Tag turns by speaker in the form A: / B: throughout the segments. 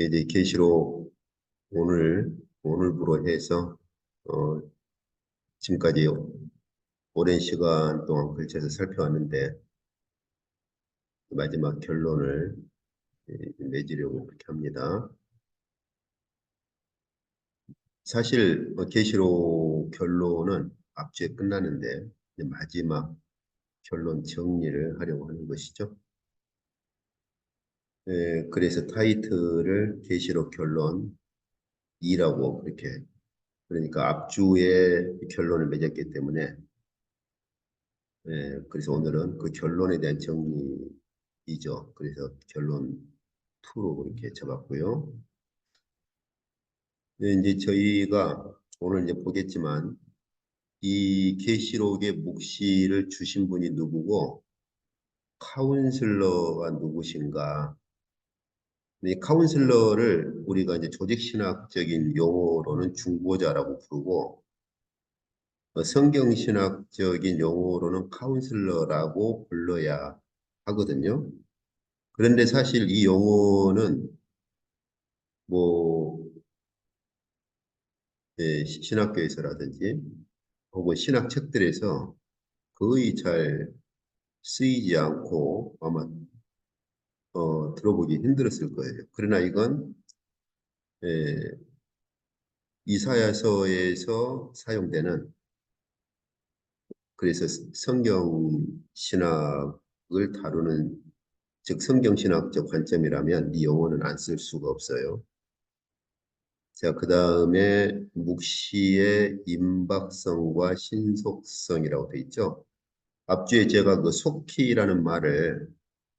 A: 이제 계시록 오늘부로 해서 어, 지금까지 오랜 시간 동안 걸쳐서 살펴왔는데 마지막 결론을 맺으려고 그렇게 합니다. 사실 계시록 결론은 앞주에 끝나는데 이제 마지막 결론 정리를 하려고 하는 것이죠. 그래서 타이틀을 계시록 결론 2라고 그렇게, 그러니까 앞주에 결론을 맺었기 때문에 그래서 오늘은 그 결론에 대한 정리이죠. 그래서 결론 2로 그렇게 잡았고요. 이제 저희가 오늘 이제 보겠지만 이 계시록의 묵시를 주신 분이 누구고 카운슬러가 누구신가? 이 카운슬러를 우리가 이제 조직신학적인 용어로는 중보자라고 부르고 성경신학적인 용어로는 카운슬러라고 불러야 하거든요. 그런데 사실 이 용어는 뭐 신학교에서라든지 혹은 신학책들에서 거의 잘 쓰이지 않고 아마 들어보기 힘들었을 거예요. 그러나 이건 예, 이사야서에서 사용되는, 그래서 성경 신학을 다루는, 즉 성경 신학적 관점이라면 이 용어는 안 쓸 수가 없어요. 자, 그 다음에 묵시의 임박성과 신속성이라고 돼 있죠. 앞주에 제가 그 속히라는 말을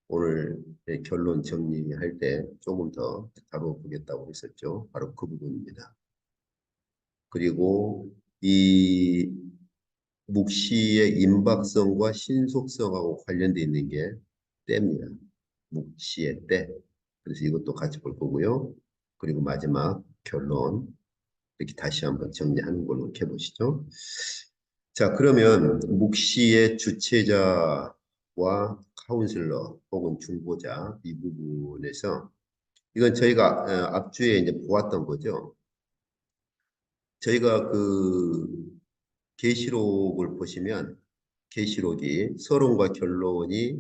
A: 오늘 결론 정리할 때 조금 더 다뤄보겠다고 했었죠. 바로 그 부분입니다. 그리고 이 묵시의 임박성과 신속성하고 관련되어 있는 게 때입니다. 묵시의 때. 그래서 이것도 같이 볼 거고요. 그리고 마지막 결론 이렇게 다시 한번 정리하는 걸로 이렇게 해보시죠. 자, 그러면 묵시의 주체자와 카운슬러 혹은 중보자 이 부분에서 이건 저희가 앞주에 이제 보았던 거죠. 저희가 그 계시록을 보시면 계시록이 서론과 결론이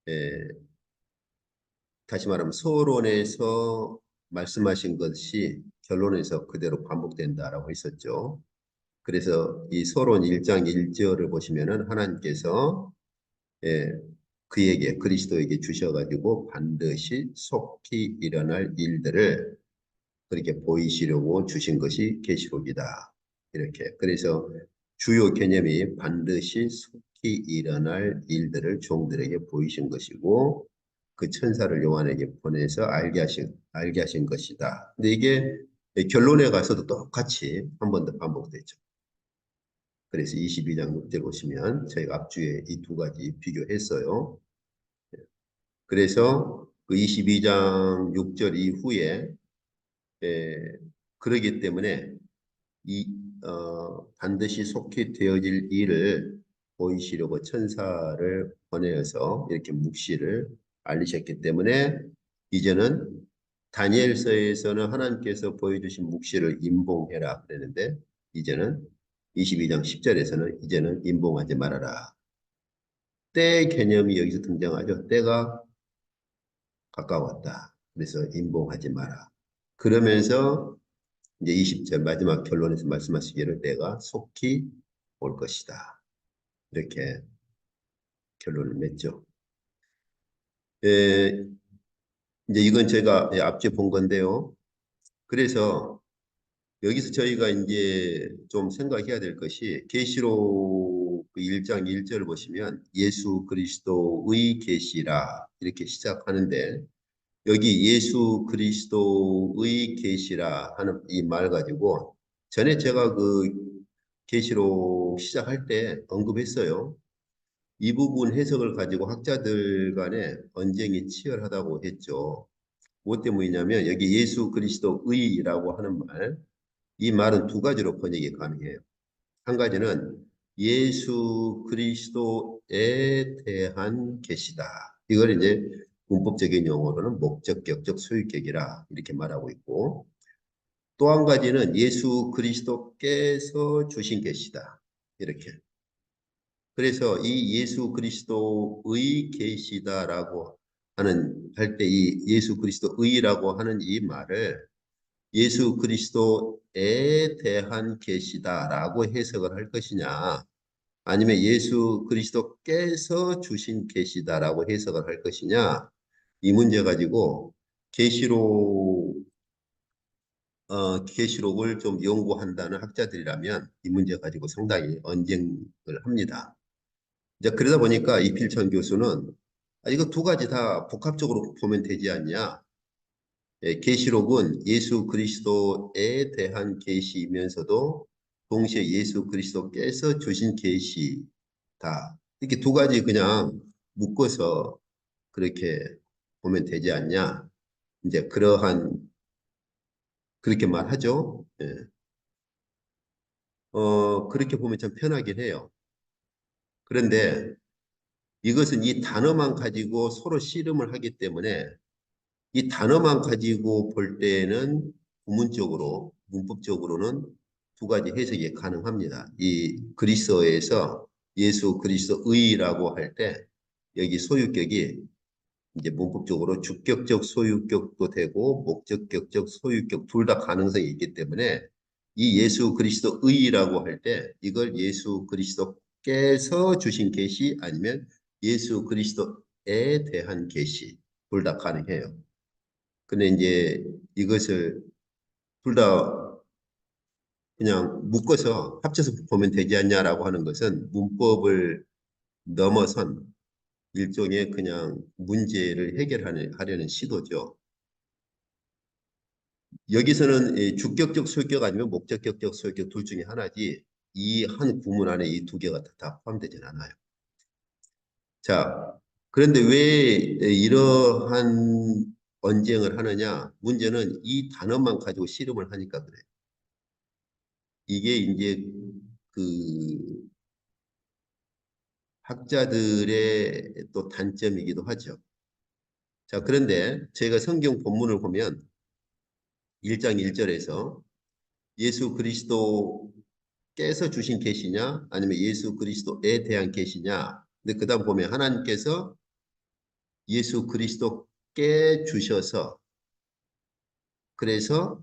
A: 에, 다시 말하면 서론에서 말씀하신 것이 결론에서 그대로 반복된다라고 했었죠. 그래서 이 서론 1장 1절을 보시면은 하나님께서 예, 그에게 그리스도에게 주셔가지고 반드시 속히 일어날 일들을 그렇게 보이시려고 주신 것이 계시록이다. 이렇게. 그래서 주요 개념이 반드시 속히 일어날 일들을 종들에게 보이신 것이고 그 천사를 요한에게 보내서 알게 하신 것이다. 근데 이게 결론에 가서도 똑같이 한 번 더 반복되죠. 그래서 22장 6절 보시면 저희가 앞주에 이 두 가지 비교했어요. 그래서 그 22장 6절 이후에 그러기 때문에 이 반드시 속히 되어질 일을 보이시려고 천사를 보내어서 이렇게 묵시를 알리셨기 때문에 이제는 다니엘서에서는 하나님께서 보여주신 묵시를 임봉해라 그랬는데 이제는 22장 10절에서는 이제는 임봉하지 말아라. 때 개념이 여기서 등장하죠. 때가 가까웠다. 그래서 임봉하지 마라. 그러면서 이제 20절 마지막 결론에서 말씀하시기를 내가 속히 올 것이다. 이렇게 결론을 맺죠. 에, 이제 이건 제가 앞에 본 건데요. 그래서 여기서 저희가 이제 좀 생각해야 될 것이 계시록 1장 1절을 보시면 예수 그리스도의 계시라 이렇게 시작하는데 여기 예수 그리스도의 계시라 하는 이 말 가지고 전에 제가 그 계시록 시작할 때 언급했어요. 이 부분 해석을 가지고 학자들 간에 언쟁이 치열하다고 했죠. 무엇 때문이냐면 여기 예수 그리스도의라고 하는 말, 이 말은 두 가지로 번역이 가능해요. 한 가지는 예수 그리스도에 대한 계시다. 이걸 이제 문법적인 용어로는 목적격적 소유격이라 이렇게 말하고 있고, 또 한 가지는 예수 그리스도께서 주신 계시다. 이렇게. 그래서 이 예수 그리스도의 계시다라고 할 때 이 예수 그리스도의라고 하는 이 말을 예수 그리스도에 대한 계시다라고 해석을 할 것이냐, 아니면 예수 그리스도께서 주신 계시다라고 해석을 할 것이냐, 이 문제 가지고 계시록을 좀 연구한다는 학자들이라면 이 문제 가지고 상당히 언쟁을 합니다. 이제 그러다 보니까 이필천 교수는 이거 두 가지 다 복합적으로 보면 되지 않냐. 계시록은 예수 그리스도에 대한 계시이면서도 동시에 예수 그리스도께서 주신 계시다. 이렇게 두 가지 그냥 묶어서 그렇게 보면 되지 않냐. 이제 그렇게 말하죠. 예. 그렇게 보면 참 편하긴 해요. 그런데 이것은 이 단어만 가지고 서로 씨름을 하기 때문에 이 단어만 가지고 볼 때는 구문적으로, 문법적으로는 두 가지 해석이 가능합니다. 이 그리스어에서 예수 그리스도의라고 할 때 여기 소유격이 이제 문법적으로 주격적 소유격도 되고 목적격적 소유격 둘 다 가능성이 있기 때문에 이 예수 그리스도의라고 할 때 이걸 예수 그리스도께서 주신 계시 아니면 예수 그리스도에 대한 계시 둘 다 가능해요. 근데 이제 이것을 둘 다 그냥 묶어서 합쳐서 보면 되지 않냐라고 하는 것은 문법을 넘어선 일종의 그냥 문제를 해결하려는 시도죠. 여기서는 이 주격적 소유격 아니면 목적격적 소유격 둘 중에 하나지 이 한 구문 안에 이 두 개가 다 포함되진 않아요. 자, 그런데 왜 이러한 언쟁을 하느냐? 문제는 이 단어만 가지고 씨름을 하니까 그래요. 이게 이제 그 학자들의 또 단점이기도 하죠. 자, 그런데 제가 성경 본문을 보면 1장 1절에서 예수 그리스도께서 주신 계시냐 아니면 예수 그리스도에 대한 계시냐. 근데 그다음 보면 하나님께서 예수 그리스도께 주셔서 그래서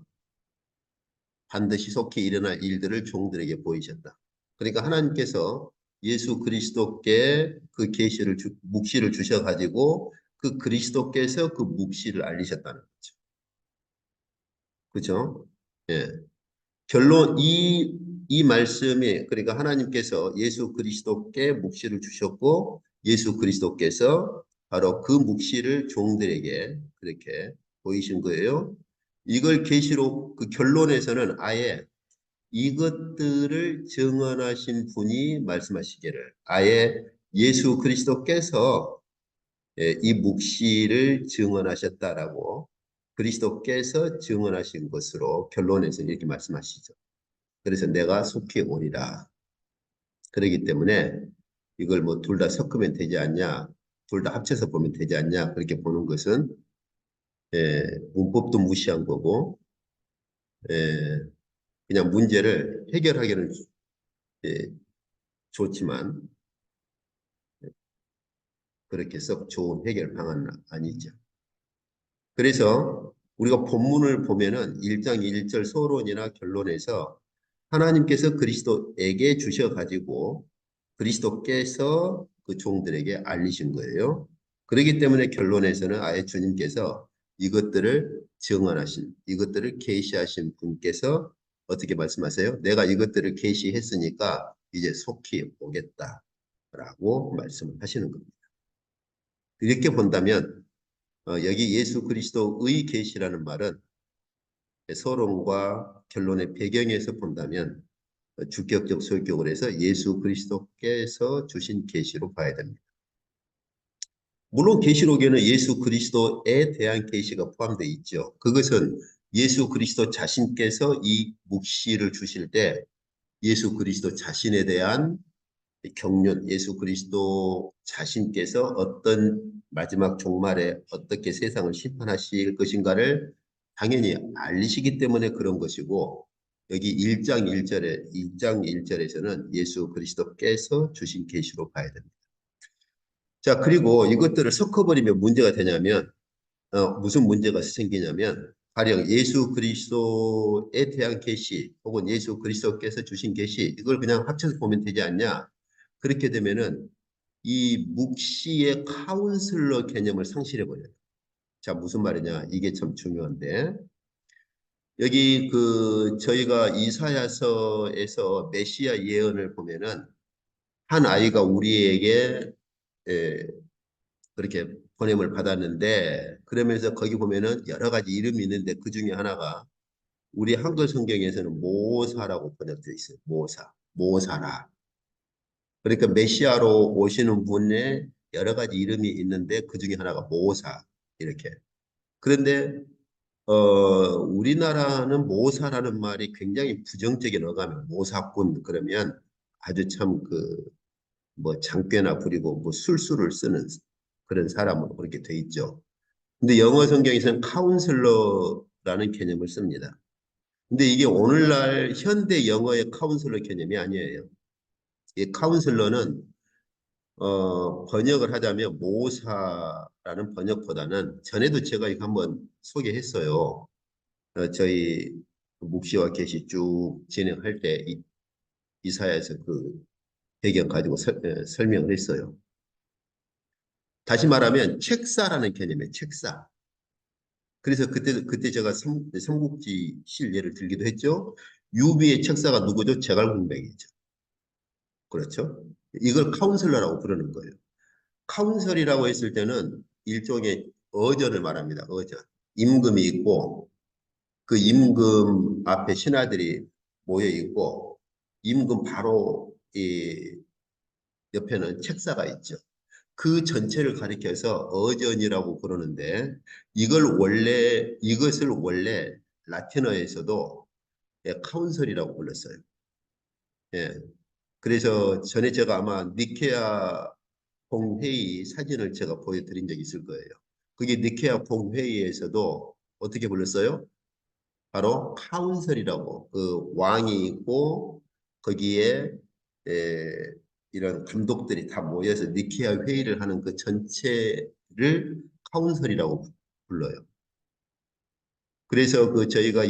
A: 반드시 속히 일어날 일들을 종들에게 보이셨다. 그러니까 하나님께서 예수 그리스도께 그 계시를 묵시를 주셔 가지고 그 그리스도께서 그 묵시를 알리셨다는 거죠. 그렇죠? 예. 결론 이 말씀이 그러니까 하나님께서 예수 그리스도께 묵시를 주셨고 예수 그리스도께서 바로 그 묵시를 종들에게 그렇게 보이신 거예요. 이걸 계시록 그 결론에서는 아예 이것들을 증언하신 분이 말씀하시기를 아예 예수 그리스도께서 이 묵시를 증언하셨다라고 그리스도께서 증언하신 것으로 결론에서 이렇게 말씀하시죠. 그래서 내가 속히 오리라. 그렇기 때문에 이걸 뭐 둘 다 섞으면 되지 않냐, 둘 다 합쳐서 보면 되지 않냐 그렇게 보는 것은 문법도 무시한 거고 그냥 문제를 해결하기는 예, 좋지만 그렇게 썩 좋은 해결 방안은 아니죠. 그래서 우리가 본문을 보면은 1장 1절 서론이나 결론에서 하나님께서 그리스도에게 주셔가지고 그리스도께서 그 종들에게 알리신 거예요. 그렇기 때문에 결론에서는 아예 주님께서 이것들을 계시하신 분께서 어떻게 말씀하세요? 내가 이것들을 계시했으니까 이제 속히 오겠다라고 말씀을 하시는 겁니다. 이렇게 본다면 여기 예수 그리스도의 계시라는 말은 서론과 결론의 배경에서 본다면 주격적 소유격을 해서 예수 그리스도께서 주신 계시로 봐야 됩니다. 물론 계시록에는 예수 그리스도에 대한 계시가 포함되어 있죠. 그것은 예수 그리스도 자신께서 이 묵시를 주실 때 예수 그리스도 자신에 대한 경륜, 예수 그리스도 자신께서 어떤 마지막 종말에 어떻게 세상을 심판하실 것인가를 당연히 알리시기 때문에 그런 것이고, 여기 1장 1절에, 1장 1절에서는 예수 그리스도께서 주신 계시로 봐야 됩니다. 자, 그리고 이것들을 섞어버리면 문제가 되냐면, 무슨 문제가 생기냐면, 가령 예수 그리스도에 대한 계시 혹은 예수 그리스도께서 주신 계시 이걸 그냥 합쳐서 보면 되지 않냐? 그렇게 되면은 이 묵시의 카운슬러 개념을 상실해 버려요. 자, 무슨 말이냐? 이게 참 중요한데 여기 그 저희가 이사야서에서 메시아 예언을 보면은 한 아이가 우리에게 에, 그렇게 보냄을 받았는데 그러면서 거기 보면은 여러 가지 이름이 있는데 그 중에 하나가 우리 한글 성경에서는 모사라고 번역되어 있어요. 모사라. 그러니까 메시아로 오시는 분의 여러 가지 이름이 있는데 그 중에 하나가 모사 이렇게. 그런데 우리나라는 모사라는 말이 굉장히 부정적인 어감이에요. 모사꾼 그러면 아주 참 그 뭐 장꾀나 부리고 뭐 술수를 쓰는 그런 사람으로 그렇게 돼 있죠. 근데 영어 성경에서는 카운슬러라는 개념을 씁니다. 근데 이게 오늘날 현대 영어의 카운슬러 개념이 아니에요. 이 카운슬러는 번역을 하자면 모사라는 번역보다는 전에도 제가 이거 한번 소개했어요. 저희 묵시와 계시 쭉 진행할 때 이사야에서 그 배경 가지고 설명을 했어요. 다시 말하면 책사라는 개념이에요. 책사. 그래서 그때 제가 삼국지 실 예를 들기도 했죠. 유비의 책사가 누구죠? 제갈공명이죠. 그렇죠? 이걸 카운슬러라고 부르는 거예요. 카운슬이라고 했을 때는 일종의 어전을 말합니다. 어전. 임금이 있고 그 임금 앞에 신하들이 모여 있고 임금 바로 이 옆에는 책사가 있죠. 그 전체를 가리켜서 어전이라고 부르는데 이것을 원래 라틴어에서도 카운슬이라고 불렀어요. 예. 그래서 전에 제가 아마 니케아 공회의 사진을 제가 보여드린 적이 있을 거예요. 그게 니케아 공회의에서도 어떻게 불렀어요? 바로 카운슬이라고 그 왕이 있고 거기에 에, 이런 감독들이 다 모여서 니케아 회의를 하는 그 전체를 카운슬이라고 불러요. 그래서 그 제가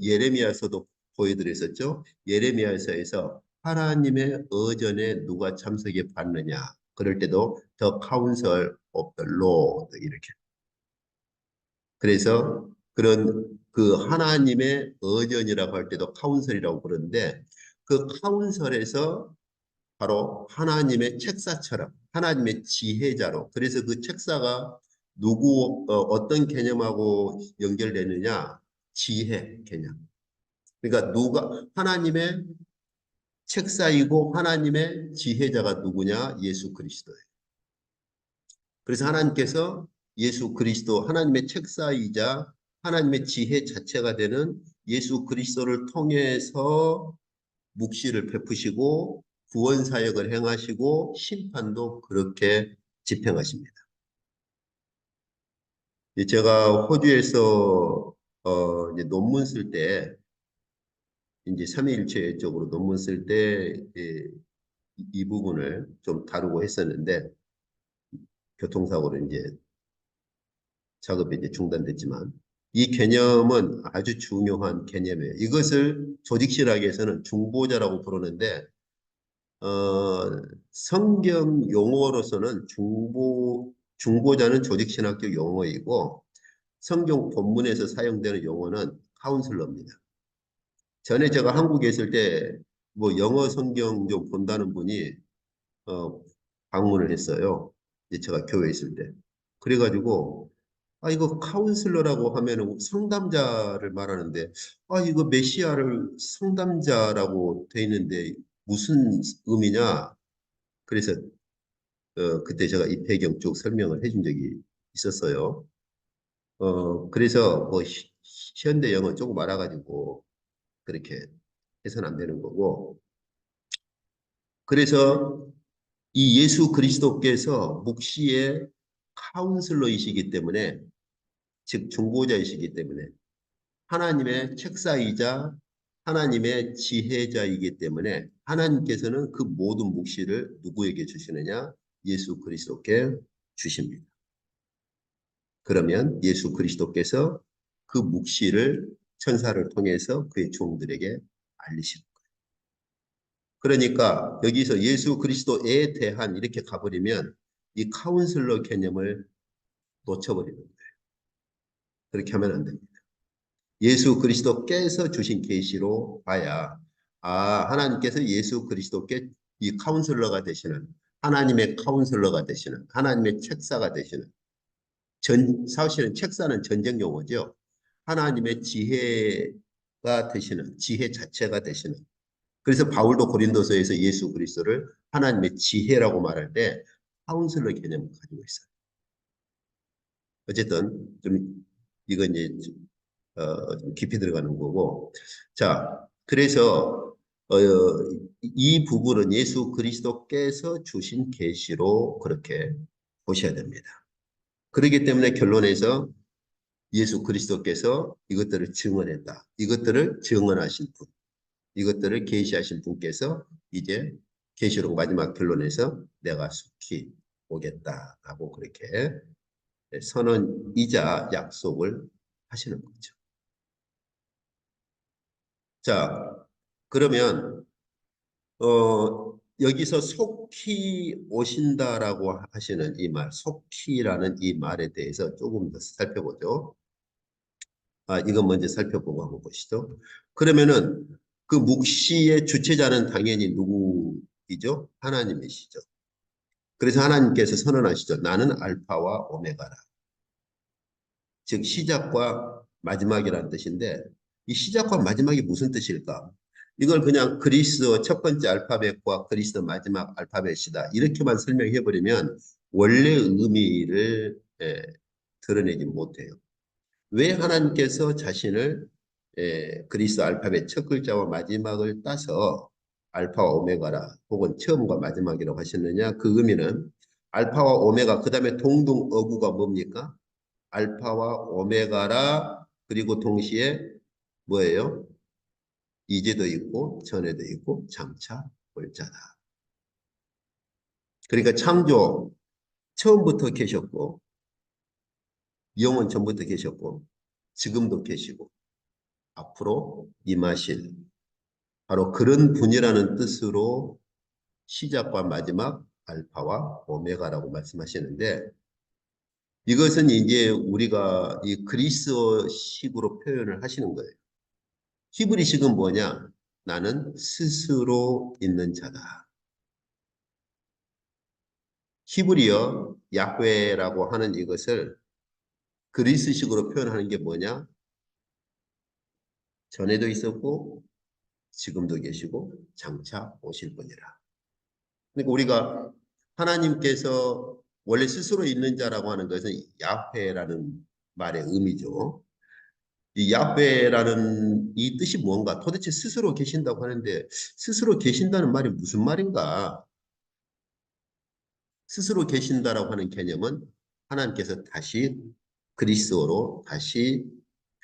A: 예레미야서도 보여드렸었죠. 예레미야서에서 하나님의 의전에 누가 참석해 봤느냐. 그럴 때도 The Council of the Lord 이렇게. 그래서 그런 그 하나님의 의전이라고 할 때도 카운슬이라고 부르는데 그 카운슬에서 바로 하나님의 책사처럼 하나님의 지혜자로 그래서 그 책사가 어떤 개념하고 연결되느냐 지혜 개념 그러니까 누가 하나님의 책사이고 하나님의 지혜자가 누구냐 예수 그리스도예요. 그래서 하나님께서 예수 그리스도 하나님의 책사이자 하나님의 지혜 자체가 되는 예수 그리스도를 통해서 묵시를 베푸시고 구원 사역을 행하시고 심판도 그렇게 집행하십니다. 제가 호주에서 이제 논문 쓸 때 이제 삼위일체 쪽으로 논문 쓸 때 이 부분을 좀 다루고 했었는데 교통사고로 이제 작업이 이제 중단됐지만 이 개념은 아주 중요한 개념이에요. 이것을 조직신학에서는 중보자라고 부르는데 성경 용어로서는 중보자는 조직신학적 용어이고 성경 본문에서 사용되는 용어는 카운슬러입니다. 전에 제가 한국에 있을 때 뭐 영어 성경 좀 본다는 분이 어, 방문을 했어요. 이제 제가 교회에 있을 때. 그래가지고 아 이거 카운슬러라고 하면은 상담자를 말하는데 아 이거 메시아를 상담자라고 돼 있는데 무슨 의미냐? 그래서 그때 제가 이 배경 쭉 설명을 해준 적이 있었어요. 그래서 뭐 현대 영어 조금 알아가지고 그렇게 해서는 안 되는 거고 그래서 이 예수 그리스도께서 묵시의 카운슬러이시기 때문에, 즉 중보자이시기 때문에, 하나님의 책사이자 하나님의 지혜자이기 때문에 하나님께서는 그 모든 묵시를 누구에게 주시느냐? 예수 그리스도께 주십니다. 그러면 예수 그리스도께서 그 묵시를 천사를 통해서 그의 종들에게 알리시는 거예요. 그러니까 여기서 예수 그리스도에 대한 이렇게 가버리면 이 카운슬러 개념을 놓쳐버리는 거예요. 그렇게 하면 안 됩니다. 예수 그리스도께서 주신 계시로 봐야 하나님께서 예수 그리스도께 이 카운슬러가 되시는, 하나님의 카운슬러가 되시는, 하나님의 책사가 되시는, 사실은 책사는 전쟁 용어죠. 하나님의 지혜가 되시는, 지혜 자체가 되시는. 그래서 바울도 고린도서에서 예수 그리스도를 하나님의 지혜라고 말할 때 카운슬러 개념을 가지고 있어요. 어쨌든 좀 이건 이제 좀 깊이 들어가는 거고. 자, 그래서 이 부분은 예수 그리스도께서 주신 계시로 그렇게 보셔야 됩니다. 그렇기 때문에 결론에서 예수 그리스도께서 이것들을 증언했다. 이것들을 증언하신 분, 이것들을 계시하신 분께서 이제 계시록 마지막 결론에서 내가 속히 오겠다라고 그렇게 선언이자 약속을 하시는 거죠. 자, 그러면 여기서 속히 오신다라고 하시는 이 말, 속히라는 이 말에 대해서 조금 더 살펴보죠. 이건 먼저 살펴보고 한번 보시죠. 그러면은 그 묵시의 주체자는 당연히 누구이죠? 하나님이시죠. 그래서 하나님께서 선언하시죠. 나는 알파와 오메가라. 즉 시작과 마지막이라는 뜻인데 이 시작과 마지막이 무슨 뜻일까? 이걸 그냥 그리스어 첫 번째 알파벳과 그리스어 마지막 알파벳이다. 이렇게만 설명해 버리면 원래 의미를 드러내지 못해요. 왜 하나님께서 자신을 그리스어 알파벳 첫 글자와 마지막을 따서 알파와 오메가라 혹은 처음과 마지막이라고 하셨느냐? 그 의미는 알파와 오메가 그 다음에 동등어구가 뭡니까? 알파와 오메가라 그리고 동시에 뭐예요? 이제도 있고 전에도 있고 장차 올 자다. 그러니까 창조 처음부터 계셨고 영원 전부터 계셨고 지금도 계시고 앞으로 임하실 바로 그런 분이라는 뜻으로 시작과 마지막 알파와 오메가라고 말씀하시는데 이것은 이제 우리가 이 그리스어식으로 표현을 하시는 거예요. 히브리식은 뭐냐? 나는 스스로 있는 자다. 히브리어 야훼라고 하는 이것을 그리스식으로 표현하는 게 뭐냐? 전에도 있었고 지금도 계시고 장차 오실 분이라. 그러니까 우리가 하나님께서 원래 스스로 있는 자라고 하는 것은 야훼라는 말의 의미죠. 이 야훼라는 이 뜻이 뭔가? 도대체 스스로 계신다고 하는데 스스로 계신다는 말이 무슨 말인가? 스스로 계신다라고 하는 개념은 하나님께서 다시 그리스어로 다시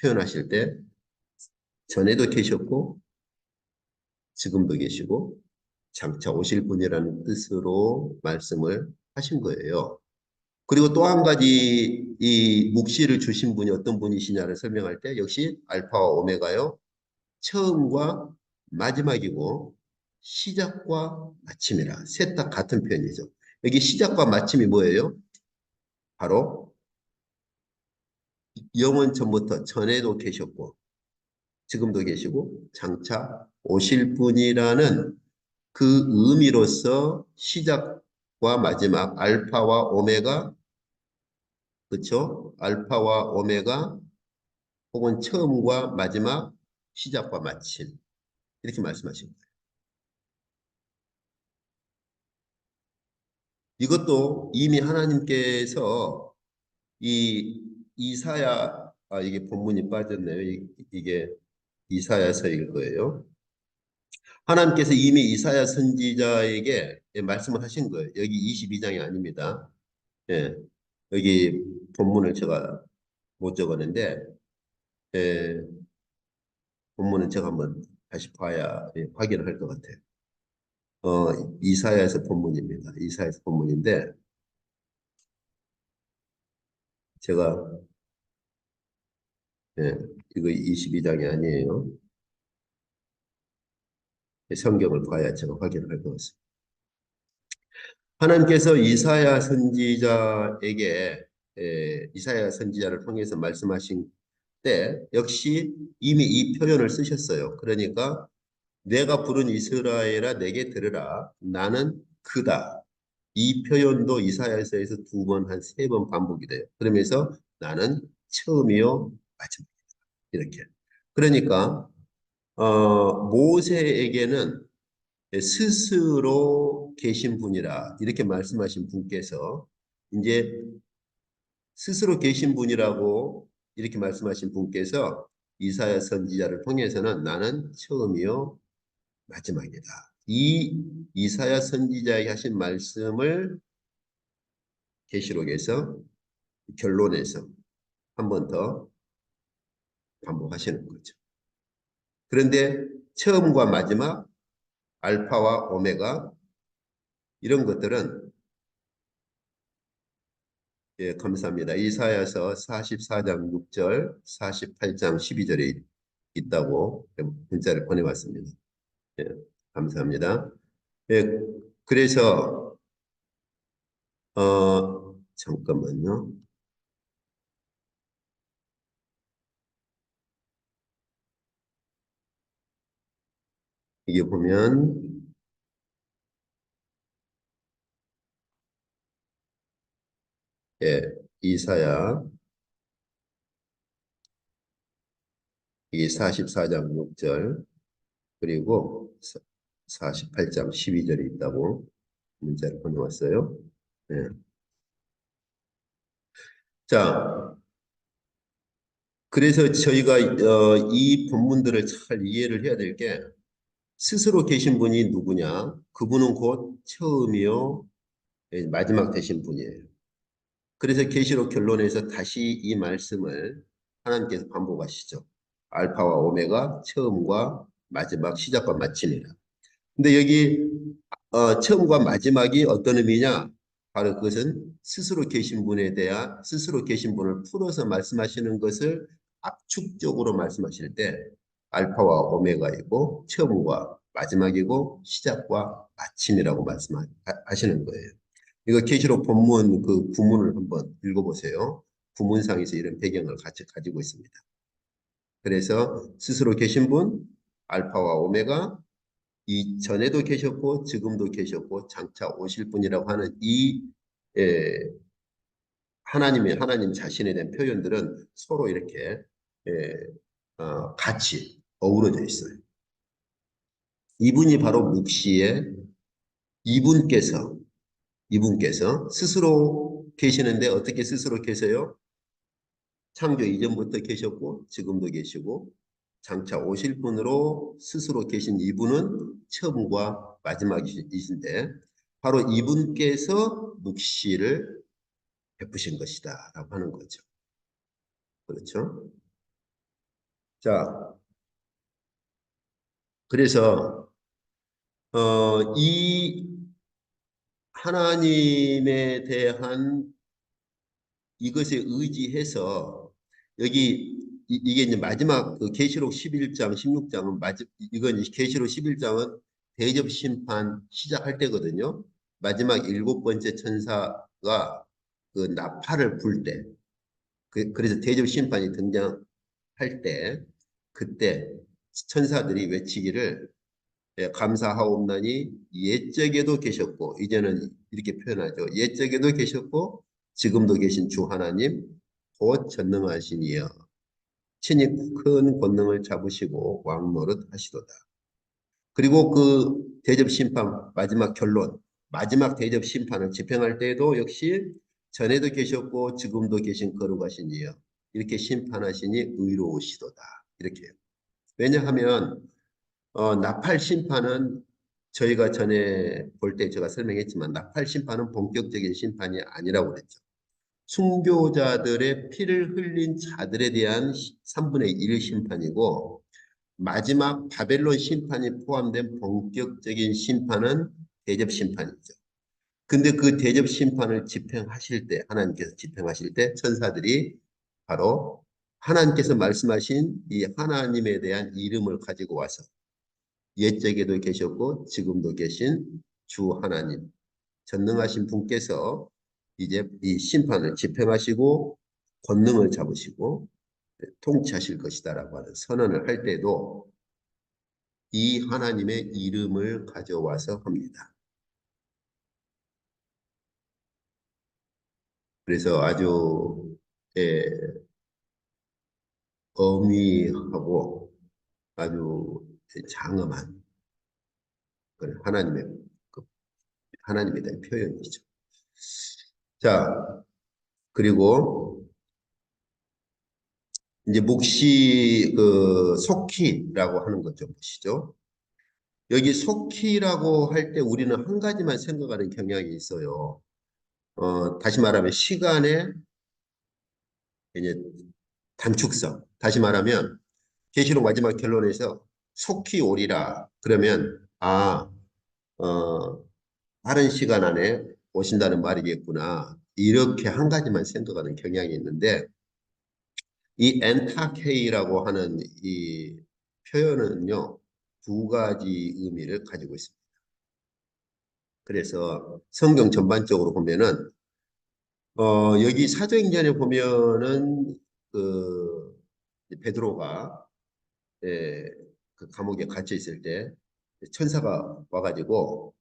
A: 표현하실 때 전에도 계셨고 지금도 계시고 장차 오실 분이라는 뜻으로 말씀을 하신 거예요. 그리고 또 한 가지 이 묵시를 주신 분이 어떤 분이시냐를 설명할 때 역시 알파와 오메가요. 처음과 마지막이고 시작과 마침이라 셋 다 같은 표현이죠. 여기 시작과 마침이 뭐예요? 바로 영원 전부터 전에도 계셨고 지금도 계시고 장차 오실 분이라는 그 의미로서 시작과 마지막 알파와 오메가 그렇죠? 알파와 오메가 혹은 처음과 마지막 시작과 마침 이렇게 말씀하신 거예요. 이것도 이미 하나님께서 이 이사야 이게 본문이 빠졌네요. 이게 이사야서일 거예요. 하나님께서 이미 이사야 선지자에게 말씀을 하신 거예요. 여기 22장이 아닙니다. 예, 여기 본문을 제가 못 적었는데 예, 본문은 제가 한번 다시 봐야 확인을 할 것 같아요. 이사야에서 본문입니다. 이사야에서 본문인데 제가 예, 이거 22장이 아니에요. 성경을 봐야 제가 확인을 할 것 같습니다. 하나님께서 이사야 선지자에게 이사야 선지자를 통해서 말씀하신 때 역시 이미 이 표현을 쓰셨어요. 그러니까 내가 부른 이스라엘아 내게 들으라 나는 그다. 이 표현도 이사야서에서 두 번, 한 세 번 반복이 돼요. 그러면서 나는 처음이요 마지막 이렇게. 그러니까 모세에게는 스스로 계신 분이라 이렇게 말씀하신 분께서 이제 스스로 계신 분이라고 이렇게 말씀하신 분께서 이사야 선지자를 통해서는 나는 처음이요 마지막이다. 이 이사야 선지자에게 하신 말씀을 계시록에서 결론에서 한 번 더 반복하시는 거죠. 그런데 처음과 마지막, 알파와 오메가 이런 것들은 예, 감사합니다. 이사야서 44장 6절, 48장 12절에 있다고 문자를 보내왔습니다. 예, 감사합니다. 예, 그래서 잠깐만요. 이게 보면 예, 이사야 이게 44장 6절 그리고 48장 12절에 있다고 문자를 보내왔어요. 예. 자, 그래서 저희가 이 본문들을 잘 이해를 해야 될 게 스스로 계신 분이 누구냐? 그분은 곧 처음이요 예, 마지막 되신 분이에요. 그래서 계시록 결론에서 다시 이 말씀을 하나님께서 반복하시죠. 알파와 오메가 처음과 마지막 시작과 마침이라. 근데 여기 처음과 마지막이 어떤 의미냐? 바로 그것은 스스로 계신 분에 대한 스스로 계신 분을 풀어서 말씀하시는 것을 압축적으로 말씀하실 때 알파와 오메가이고 처음과 마지막이고 시작과 마침이라고 말씀하시는 거예요. 이거 계시록 본문 그 구문을 한번 읽어보세요. 구문상에서 이런 배경을 같이 가지고 있습니다. 그래서 스스로 계신 분, 알파와 오메가, 이 전에도 계셨고 지금도 계셨고 장차 오실 분이라고 하는 이 에, 하나님 자신에 대한 표현들은 서로 이렇게 에, 같이 어우러져 있어요. 이분이 바로 묵시의 이분께서 이분께서 스스로 계시는데 어떻게 스스로 계세요? 창조 이전부터 계셨고 지금도 계시고 장차 오실 분으로 스스로 계신 이분은 처음과 마지막이신데 바로 이분께서 묵시를 베푸신 것이다 라고 하는 거죠. 그렇죠? 자, 그래서 이 하나님에 대한 이것에 의지해서 여기 이게 이제 마지막 그 계시록 11장, 16장은 이건 계시록 11장은 대접 심판 시작할 때거든요. 마지막 일곱 번째 천사가 그 나팔을 불 때, 그래서 대접 심판이 등장할 때, 그때 천사들이 외치기를 예, 감사하옵나니 옛적에도 계셨고 이제는 이렇게 표현하죠. 옛적에도 계셨고 지금도 계신 주 하나님 곧 전능하신 이여 친히 큰 권능을 잡으시고 왕노릇 하시도다. 그리고 그 대접 심판 마지막 결론 마지막 대접 심판을 집행할 때에도 역시 전에도 계셨고 지금도 계신 거룩하신 이여 이렇게 심판하시니 의로우시도다. 이렇게 왜냐하면 나팔 심판은 저희가 전에 볼 때 제가 설명했지만 나팔 심판은 본격적인 심판이 아니라고 그랬죠. 순교자들의 피를 흘린 자들에 대한 3분의 1 심판이고 마지막 바벨론 심판이 포함된 본격적인 심판은 대접 심판이죠. 근데 그 대접 심판을 집행하실 때, 하나님께서 집행하실 때 천사들이 바로 하나님께서 말씀하신 이 하나님에 대한 이름을 가지고 와서 옛적에도 계셨고 지금도 계신 주 하나님, 전능하신 분께서 이제 이 심판을 집행하시고 권능을 잡으시고 통치하실 것이다라고 하는 선언을 할 때도 이 하나님의 이름을 가져와서 합니다. 그래서 아주 예, 어미하고 아주 장엄한 그런 그 하나님에 대한 표현이죠. 자, 그리고 이제 묵시 그 속히라고 하는 것 좀 보시죠. 여기 속히라고 할 때 우리는 한 가지만 생각하는 경향이 있어요. 다시 말하면 시간의 이제 단축성. 다시 말하면 계시록 마지막 결론에서 속히 오리라. 그러면 빠른 시간 안에 오신다는 말이겠구나. 이렇게 한 가지만 생각하는 경향이 있는데 이 엔타케이라고 하는 이 표현은요, 두 가지 의미를 가지고 있습니다. 그래서 성경 전반적으로 보면은 여기 사도행전에 보면은 그 베드로가 그 감옥에 갇혀 있을 때 천사가 와가지고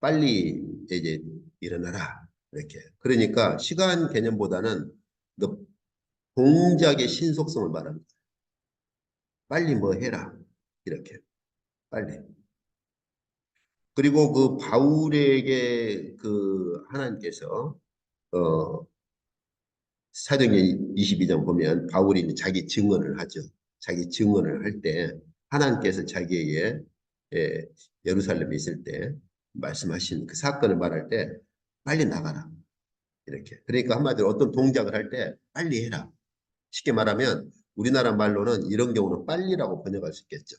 A: 빨리 이제 일어나라 이렇게. 그러니까 시간 개념보다는 너 동작의 신속성을 말합니다. 빨리 뭐 해라 이렇게 빨리. 그리고 그 바울에게 그 하나님께서 어 사도행전 22장 보면 바울이 자기 증언을 하죠. 자기 증언을 할 때 하나님께서 자기에게 예, 예루살렘에 있을 때 말씀하신 그 사건을 말할 때 빨리 나가라 이렇게. 그러니까 한마디로 어떤 동작을 할 때 빨리 해라. 쉽게 말하면 우리나라 말로는 이런 경우는 빨리라고 번역할 수 있겠죠.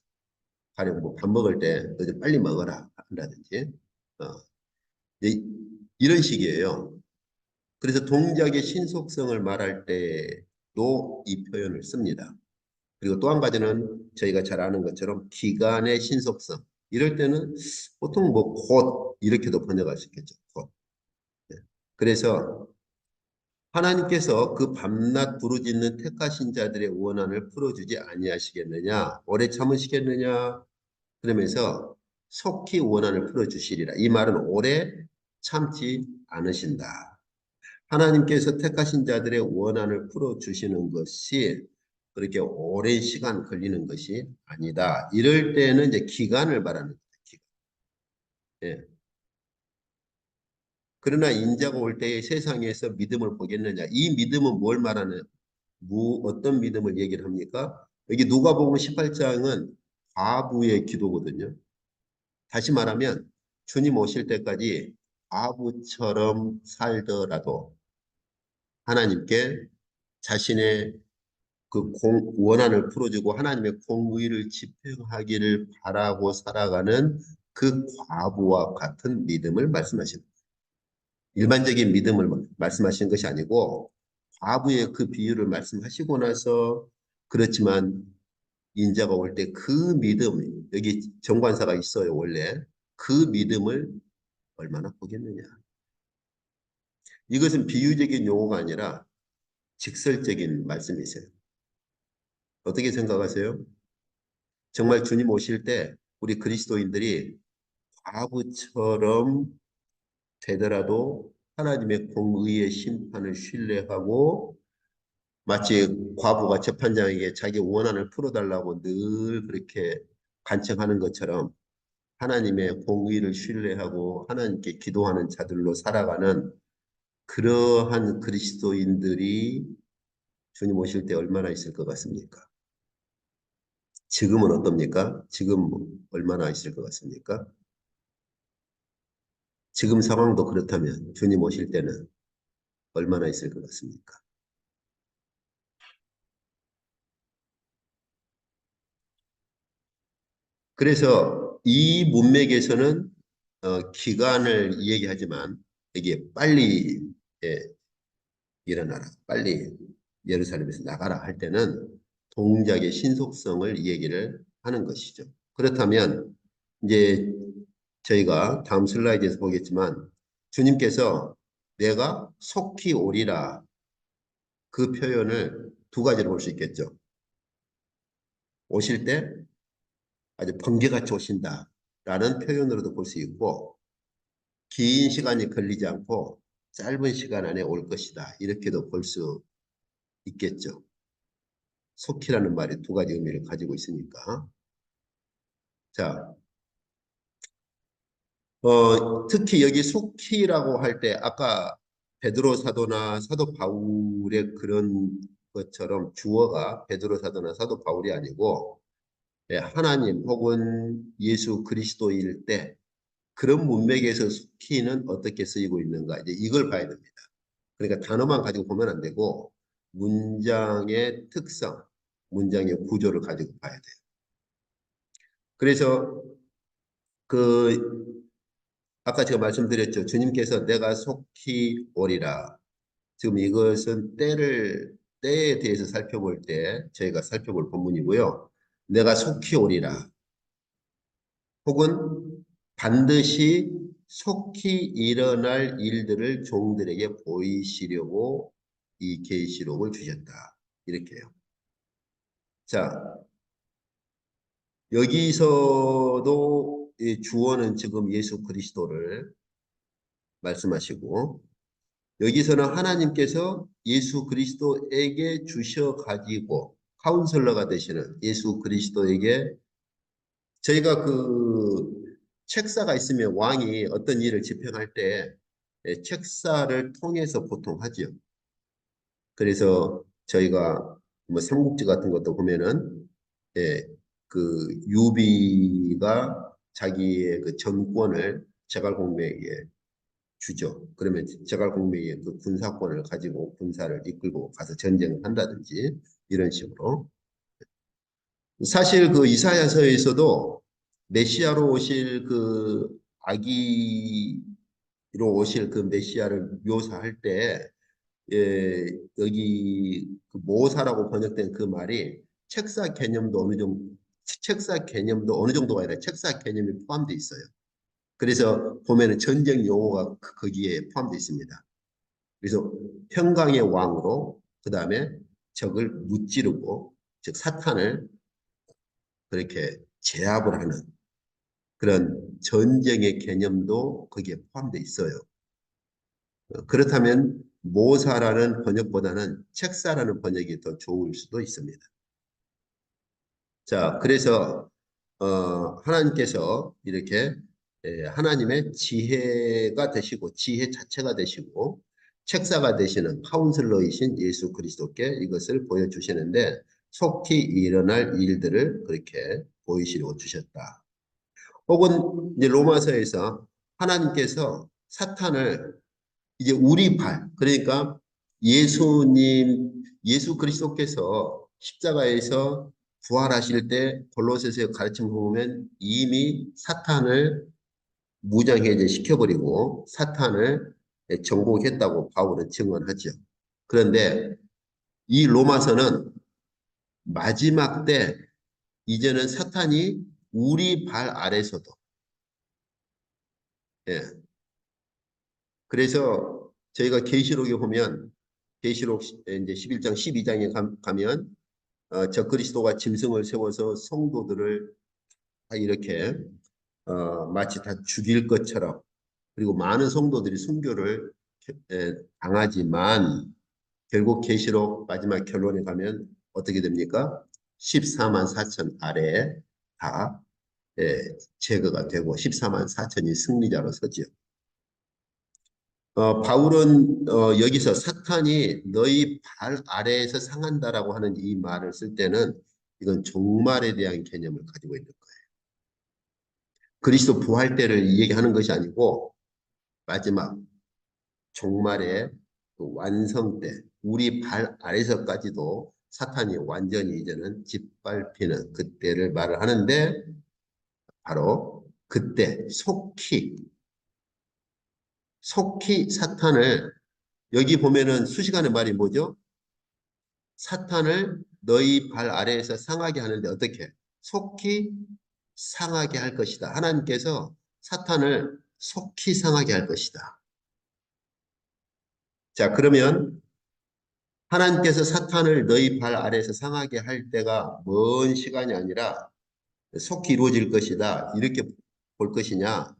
A: 가령 뭐 밥 먹을 때 너 좀 빨리 먹어라 한다든지 어, 이런 식이에요. 그래서 동작의 신속성을 말할 때도 이 표현을 씁니다. 그리고 또 한 가지는 저희가 잘 아는 것처럼 기간의 신속성. 이럴 때는 보통 뭐 곧 이렇게도 번역할 수 있겠죠. 곧. 네. 그래서 하나님께서 그 밤낮 부르짖는 택하신 자들의 원한을 풀어주지 아니하시겠느냐? 오래 참으시겠느냐? 그러면서 속히 원한을 풀어주시리라. 이 말은 오래 참지 않으신다. 하나님께서 택하신 자들의 원한을 풀어주시는 것이 그렇게 오랜 시간 걸리는 것이 아니다. 이럴 때는 이제 기간을 말하는 거예요. 기간. 예. 그러나 인자가 올 때에 세상에서 믿음을 보겠느냐? 이 믿음은 뭘 말하는, 어떤 믿음을 얘기를 합니까? 여기 누가복음 18장은 과부의 기도거든요. 다시 말하면 주님 오실 때까지 과부처럼 살더라도 하나님께 자신의 원한을 풀어주고 하나님의 공의를 집행하기를 바라고 살아가는 그 과부와 같은 믿음을 말씀하십니다. 일반적인 믿음을 말씀하시는 것이 아니고 과부의 그 비유를 말씀하시고 나서 그렇지만 인자가 올 때 그 믿음, 여기 정관사가 있어요, 원래. 그 믿음을 얼마나 보겠느냐. 이것은 비유적인 용어가 아니라 직설적인 말씀이세요. 어떻게 생각하세요? 정말 주님 오실 때 우리 그리스도인들이 과부처럼 되더라도 하나님의 공의의 심판을 신뢰하고 마치 과부가 재판장에게 자기 원한을 풀어달라고 늘 그렇게 간청하는 것처럼 하나님의 공의를 신뢰하고 하나님께 기도하는 자들로 살아가는 그러한 그리스도인들이 주님 오실 때 얼마나 있을 것 같습니까? 지금은 어떻습니까? 지금 얼마나 있을 것 같습니까? 지금 상황도 그렇다면 주님 오실 때는 얼마나 있을 것 같습니까? 그래서 이 문맥에서는 기간을 얘기하지만 이게 빨리 예, 일어나라, 빨리 예루살렘에서 나가라 할 때는 동작의 신속성을 얘기를 하는 것이죠. 그렇다면 이제 저희가 다음 슬라이드에서 보겠지만 주님께서 내가 속히 오리라 그 표현을 두 가지로 볼 수 있겠죠. 오실 때 아주 번개같이 오신다라는 표현으로도 볼 수 있고 긴 시간이 걸리지 않고 짧은 시간 안에 올 것이다. 이렇게도 볼 수 있겠죠. 속히라는 말이 두 가지 의미를 가지고 있으니까. 자, 특히 여기 속히라고 할 때 아까 베드로 사도나 사도 바울의 그런 것처럼 주어가 베드로 사도나 사도 바울이 아니고 하나님 혹은 예수 그리스도일 때 그런 문맥에서 속히는 어떻게 쓰이고 있는가 이제 이걸 봐야 됩니다. 그러니까 단어만 가지고 보면 안 되고 문장의 특성, 문장의 구조를 가지고 봐야 돼요. 그래서 그 아까 제가 말씀드렸죠. 주님께서 내가 속히 오리라. 지금 이것은 때에 대해서 살펴볼 때 저희가 살펴볼 본문이고요. 내가 속히 오리라. 혹은 반드시 속히 일어날 일들을 종들에게 보이시려고 이 계시록을 주셨다. 이렇게요. 자, 여기서도 이 주어는 지금 예수 그리스도를 말씀하시고 여기서는 하나님께서 예수 그리스도에게 주셔 가지고 카운슬러가 되시는 예수 그리스도에게 저희가 그 책사가 있으면 왕이 어떤 일을 집행할 때 책사를 통해서 보통 하지요. 그래서 저희가 뭐 삼국지 같은 것도 보면은 예, 그 유비가 자기의 그 정권을 제갈공명에게 주죠. 그러면 제갈공명이 그 군사권을 가지고 군사를 이끌고 가서 전쟁을 한다든지 이런 식으로 사실 그 이사야서에서도 메시아로 오실 그 아기로 오실 그 메시아를 묘사할 때 예, 여기 그 모사라고 번역된 그 말이 책사 개념도 어느 정도 책사 개념도 어느 정도가 아니라 책사 개념이 포함되어 있어요. 그래서 보면은 전쟁 용어가 거기에 포함되어 있습니다. 그래서 평강의 왕으로 그 다음에 적을 무찌르고 즉 사탄을 그렇게 제압을 하는 그런 전쟁의 개념도 거기에 포함되어 있어요. 그렇다면 모사라는 번역보다는 책사라는 번역이 더 좋을 수도 있습니다. 자, 그래서 하나님께서 이렇게 하나님의 지혜가 되시고 지혜 자체가 되시고 책사가 되시는 카운슬러이신 예수 그리스도께 이것을 보여주시는데 속히 일어날 일들을 그렇게 보이시려고 주셨다. 혹은 이제 로마서에서 하나님께서 사탄을 이제 우리 발, 그러니까 예수 그리스도께서 십자가에서 부활하실 때 골로새서의 가르침을 보면 이미 사탄을 무장해제 시켜버리고 사탄을 정복했다고 바울은 증언하죠. 그런데 이 로마서는 마지막 때 이제는 사탄이 우리 발 아래서도 예. 그래서 저희가 계시록에 보면 계시록 이제 11장 12장에 가면 저 그리스도가 짐승을 세워서 성도들을 다 이렇게 마치 다 죽일 것처럼 그리고 많은 성도들이 순교를 당하지만 결국 계시록 마지막 결론에 가면 어떻게 됩니까? 14만 4천 아래에 다 제거가 되고 14만 4천이 승리자로 서지요. 바울은 여기서 사탄이 너희 발 아래에서 상한다라고 하는 이 말을 쓸 때는 이건 종말에 대한 개념을 가지고 있는 거예요. 그리스도 부활 때를 얘기하는 것이 아니고 마지막 종말의 그 완성 때 우리 발 아래서까지도 사탄이 완전히 이제는 짓밟히는 그때를 말을 하는데 바로 그때 속히 사탄을 여기 보면은 수시간의 말이 뭐죠? 사탄을 너희 발 아래에서 상하게 하는데 어떻게? 속히 상하게 할 것이다. 하나님께서 사탄을 속히 상하게 할 것이다. 자, 그러면 하나님께서 사탄을 너희 발 아래에서 상하게 할 때가 먼 시간이 아니라 속히 이루어질 것이다. 이렇게 볼 것이냐?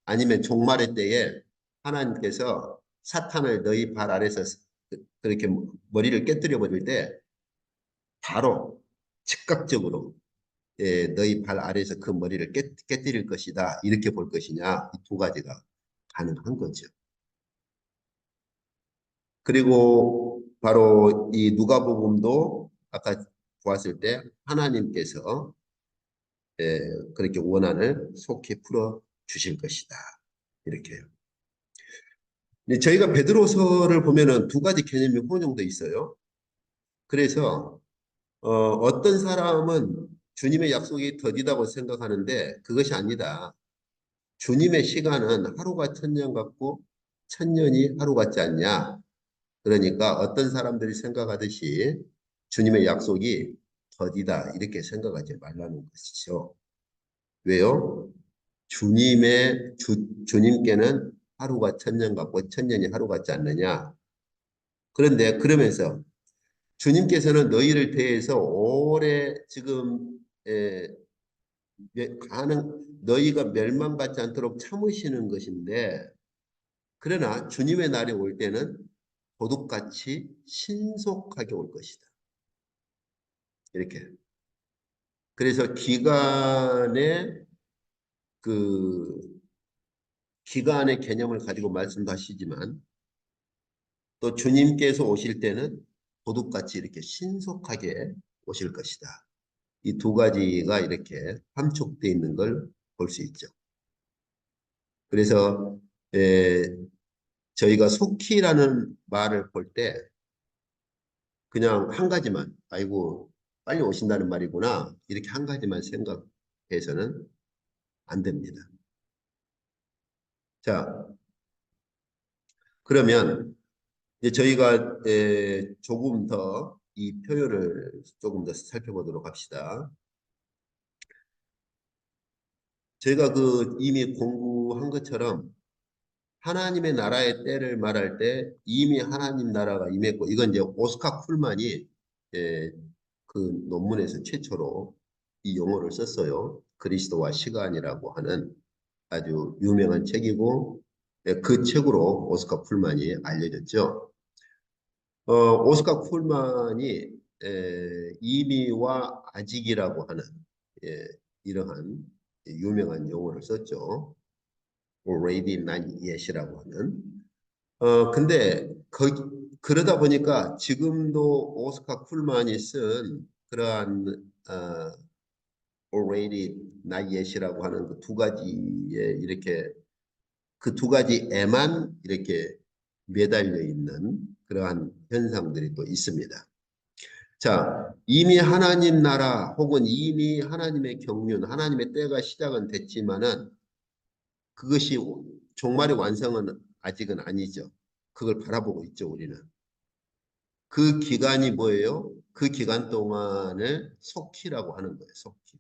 A: 아니면 종말의 때에 하나님께서 사탄을 너희 발 아래에서 그렇게 머리를 깨뜨려 버릴 때 바로 즉각적으로 너희 발 아래에서 그 머리를 깨뜨릴 것이다. 이렇게 볼 것이냐. 이 두 가지가 가능한 거죠. 그리고 바로 이 누가복음도 아까 보았을 때 하나님께서 그렇게 원한을 속히 풀어 주실 것이다. 이렇게요. 근데 저희가 베드로서를 보면은 두 가지 개념이 혼용돼 있어요. 그래서 어떤 사람은 주님의 약속이 더디다고 생각하는데 그것이 아니다. 주님의 시간은 하루가 천년 같고 천년이 하루 같지 않냐. 그러니까 어떤 사람들이 생각하듯이 주님의 약속이 더디다 이렇게 생각하지 말라는 것이죠. 왜요? 주님께는 하루가 천년 같고 천년이 하루 같지 않느냐. 그런데 그러면서 주님께서는 너희를 대해서 오래 지금 너희가 멸망받지 않도록 참으시는 것인데 그러나 주님의 날이 올 때는 도둑같이 신속하게 올 것이다. 이렇게. 그래서 그 기간의 개념을 가지고 말씀도 하시지만 또 주님께서 오실 때는 도둑같이 이렇게 신속하게 오실 것이다. 이 두 가지가 이렇게 함축되어 있는 걸 볼 수 있죠. 그래서 저희가 속히라는 말을 볼 때 그냥 한 가지만 아이고 빨리 오신다는 말이구나 이렇게 한 가지만 생각해서는 안 됩니다. 자, 그러면 이제 저희가 조금 더 이 표현을 조금 더 살펴보도록 합시다. 저희가 그 이미 공부한 것처럼 하나님의 나라의 때를 말할 때 이미 하나님 나라가 임했고 이건 이제 오스카 쿨만이 예, 그 논문에서 최초로 이 용어를 썼어요. 그리스도와 시간이라고 하는 아주 유명한 책이고 그 책으로 오스카 쿨만이 알려졌죠. 오스카 쿨만이 이미와 아직이라고 하는 예, 이러한 유명한 용어를 썼죠. already not yet이라고 하는. 근데 그러다 보니까 지금도 오스카 쿨만이 쓴 그러한 already not yet이라고 하는 그 두 가지에 이렇게 그 두 가지에만 이렇게 매달려 있는 그러한 현상들이 또 있습니다. 자, 이미 하나님 나라 혹은 이미 하나님의 경륜, 하나님의 때가 시작은 됐지만은 그것이 종말의 완성은 아직은 아니죠. 그걸 바라보고 있죠, 우리는. 그 기간이 뭐예요? 그 기간 동안을 속히라고 하는 거예요, 속히.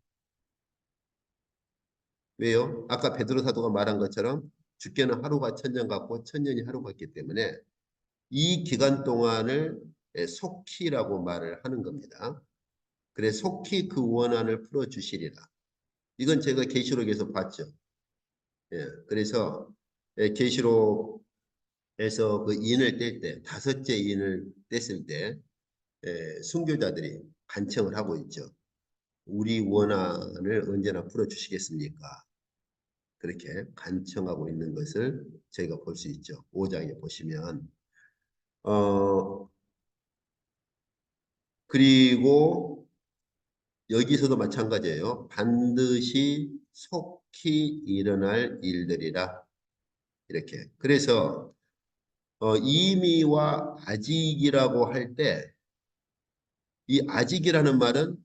A: 왜요? 아까 베드로 사도가 말한 것처럼 주께는 하루가 천년 같고 천년이 하루 같기 때문에 이 기간 동안을 속히라고 말을 하는 겁니다. 그래 속히 그 원한을 풀어주시리라. 이건 제가 계시록에서 봤죠. 예, 그래서 계시록에서 그 인을 뗄 때, 다섯째 인을 뗐을 때 순교자들이 간청을 하고 있죠. 우리 원한을 언제나 풀어주시겠습니까? 그렇게 간청하고 있는 것을 저희가 볼 수 있죠. 5장에 보시면 어 그리고 여기서도 마찬가지예요. 반드시 속히 일어날 일들이라. 이렇게. 그래서 이미와 아직이라고 할 때 이 아직이라는 말은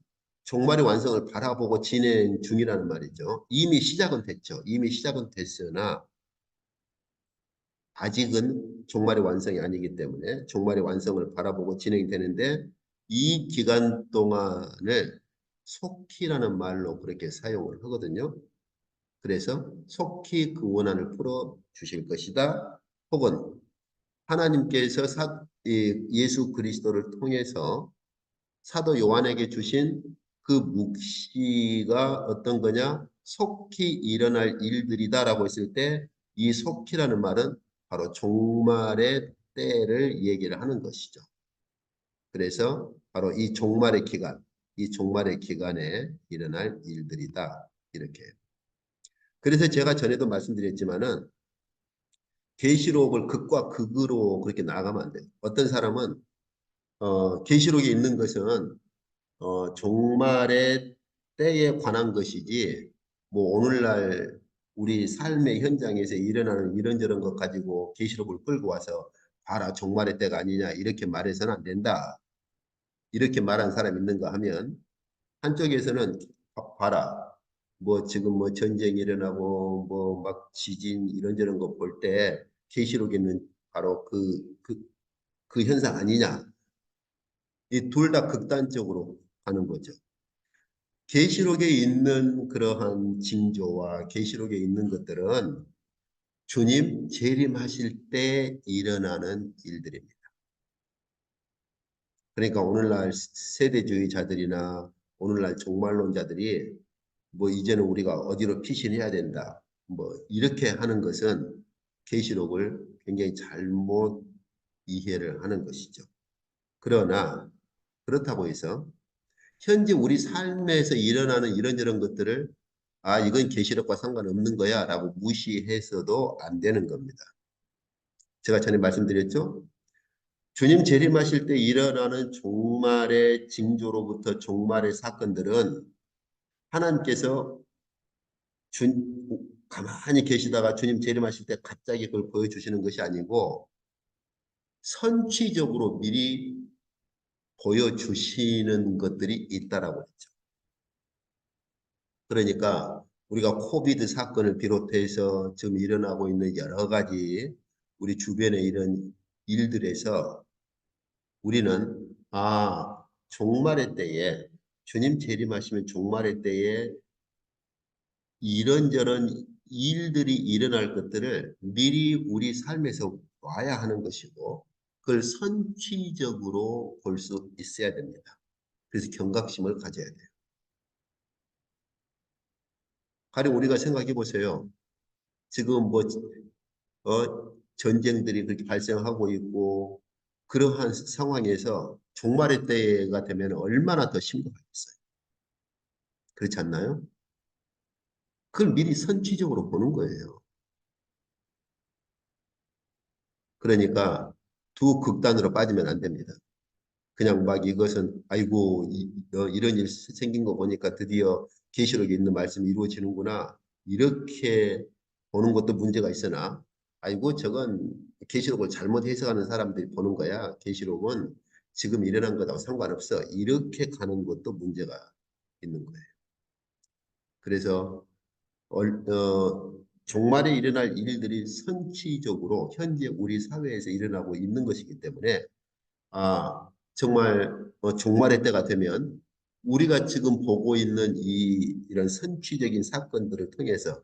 A: 종말의 완성을 바라보고 진행 중이라는 말이죠. 이미 시작은 됐죠. 이미 시작은 됐으나 아직은 종말의 완성이 아니기 때문에 종말의 완성을 바라보고 진행이 되는데 이 기간 동안을 속히라는 말로 그렇게 사용을 하거든요. 그래서 속히 그 원한을 풀어 주실 것이다. 혹은 하나님께서 예수 그리스도를 통해서 사도 요한에게 주신 그 묵시가 어떤 거냐? 속히 일어날 일들이다라고 했을 때 이 속히라는 말은 바로 종말의 때를 얘기를 하는 것이죠. 그래서 바로 이 종말의 기간, 이 종말의 기간에 일어날 일들이다. 이렇게. 그래서 제가 전에도 말씀드렸지만은 계시록을 극과 극으로 그렇게 나가면 안 돼요. 어떤 사람은 계시록에 있는 것은 종말의 때에 관한 것이지, 뭐 오늘날 우리 삶의 현장에서 일어나는 이런저런 것 가지고 계시록을 끌고 와서 봐라 종말의 때가 아니냐 이렇게 말해서는 안 된다. 이렇게 말한 사람 있는가 하면 한쪽에서는 봐라 뭐 지금 뭐 전쟁이 일어나고 뭐 막 지진 이런저런 거 볼 때 계시록에 있는 바로 그 현상 아니냐. 이 둘 다 극단적으로 가는 거죠. 계시록에 있는 그러한 징조와 계시록에 있는 것들은 주님 재림하실 때 일어나는 일들입니다. 그러니까 오늘날 세대주의자들이나 오늘날 종말론자들이 뭐 이제는 우리가 어디로 피신해야 된다. 뭐 이렇게 하는 것은 계시록을 굉장히 잘못 이해를 하는 것이죠. 그러나 그렇다고 해서 현재 우리 삶에서 일어나는 이런저런 것들을 이건 계시록과 상관없는 거야 라고 무시해서도 안 되는 겁니다. 제가 전에 말씀드렸죠? 주님 재림하실 때 일어나는 종말의 징조로부터 종말의 사건들은 하나님께서 가만히 계시다가 주님 재림하실 때 갑자기 그걸 보여주시는 것이 아니고 선취적으로 미리 보여주시는 것들이 있다라고 했죠. 그러니까 우리가 코비드 사건을 비롯해서 지금 일어나고 있는 여러 가지 우리 주변의 이런 일들에서 우리는 종말의 때에 주님 재림하시면 종말의 때에 이런저런 일들이 일어날 것들을 미리 우리 삶에서 봐야 하는 것이고 그걸 선취적으로 볼 수 있어야 됩니다. 그래서 경각심을 가져야 돼요. 가령 우리가 생각해 보세요. 지금 뭐 전쟁들이 그렇게 발생하고 있고 그러한 상황에서 종말의 때가 되면 얼마나 더 심각하겠어요. 그렇지 않나요? 그걸 미리 선취적으로 보는 거예요. 그러니까 두 극단으로 빠지면 안 됩니다. 그냥 막 이것은 아이고 이런 일 생긴 거 보니까 드디어 계시록에 있는 말씀이 이루어지는구나. 이렇게 보는 것도 문제가 있으나 아이고 저건 계시록을 잘못 해석하는 사람들이 보는 거야. 계시록은 지금 일어난 것하고 상관없어. 이렇게 가는 것도 문제가 있는 거예요. 그래서 종말에 일어날 일들이 선취적으로 현재 우리 사회에서 일어나고 있는 것이기 때문에 정말 종말의 때가 되면 우리가 지금 보고 있는 이런 선취적인 사건들을 통해서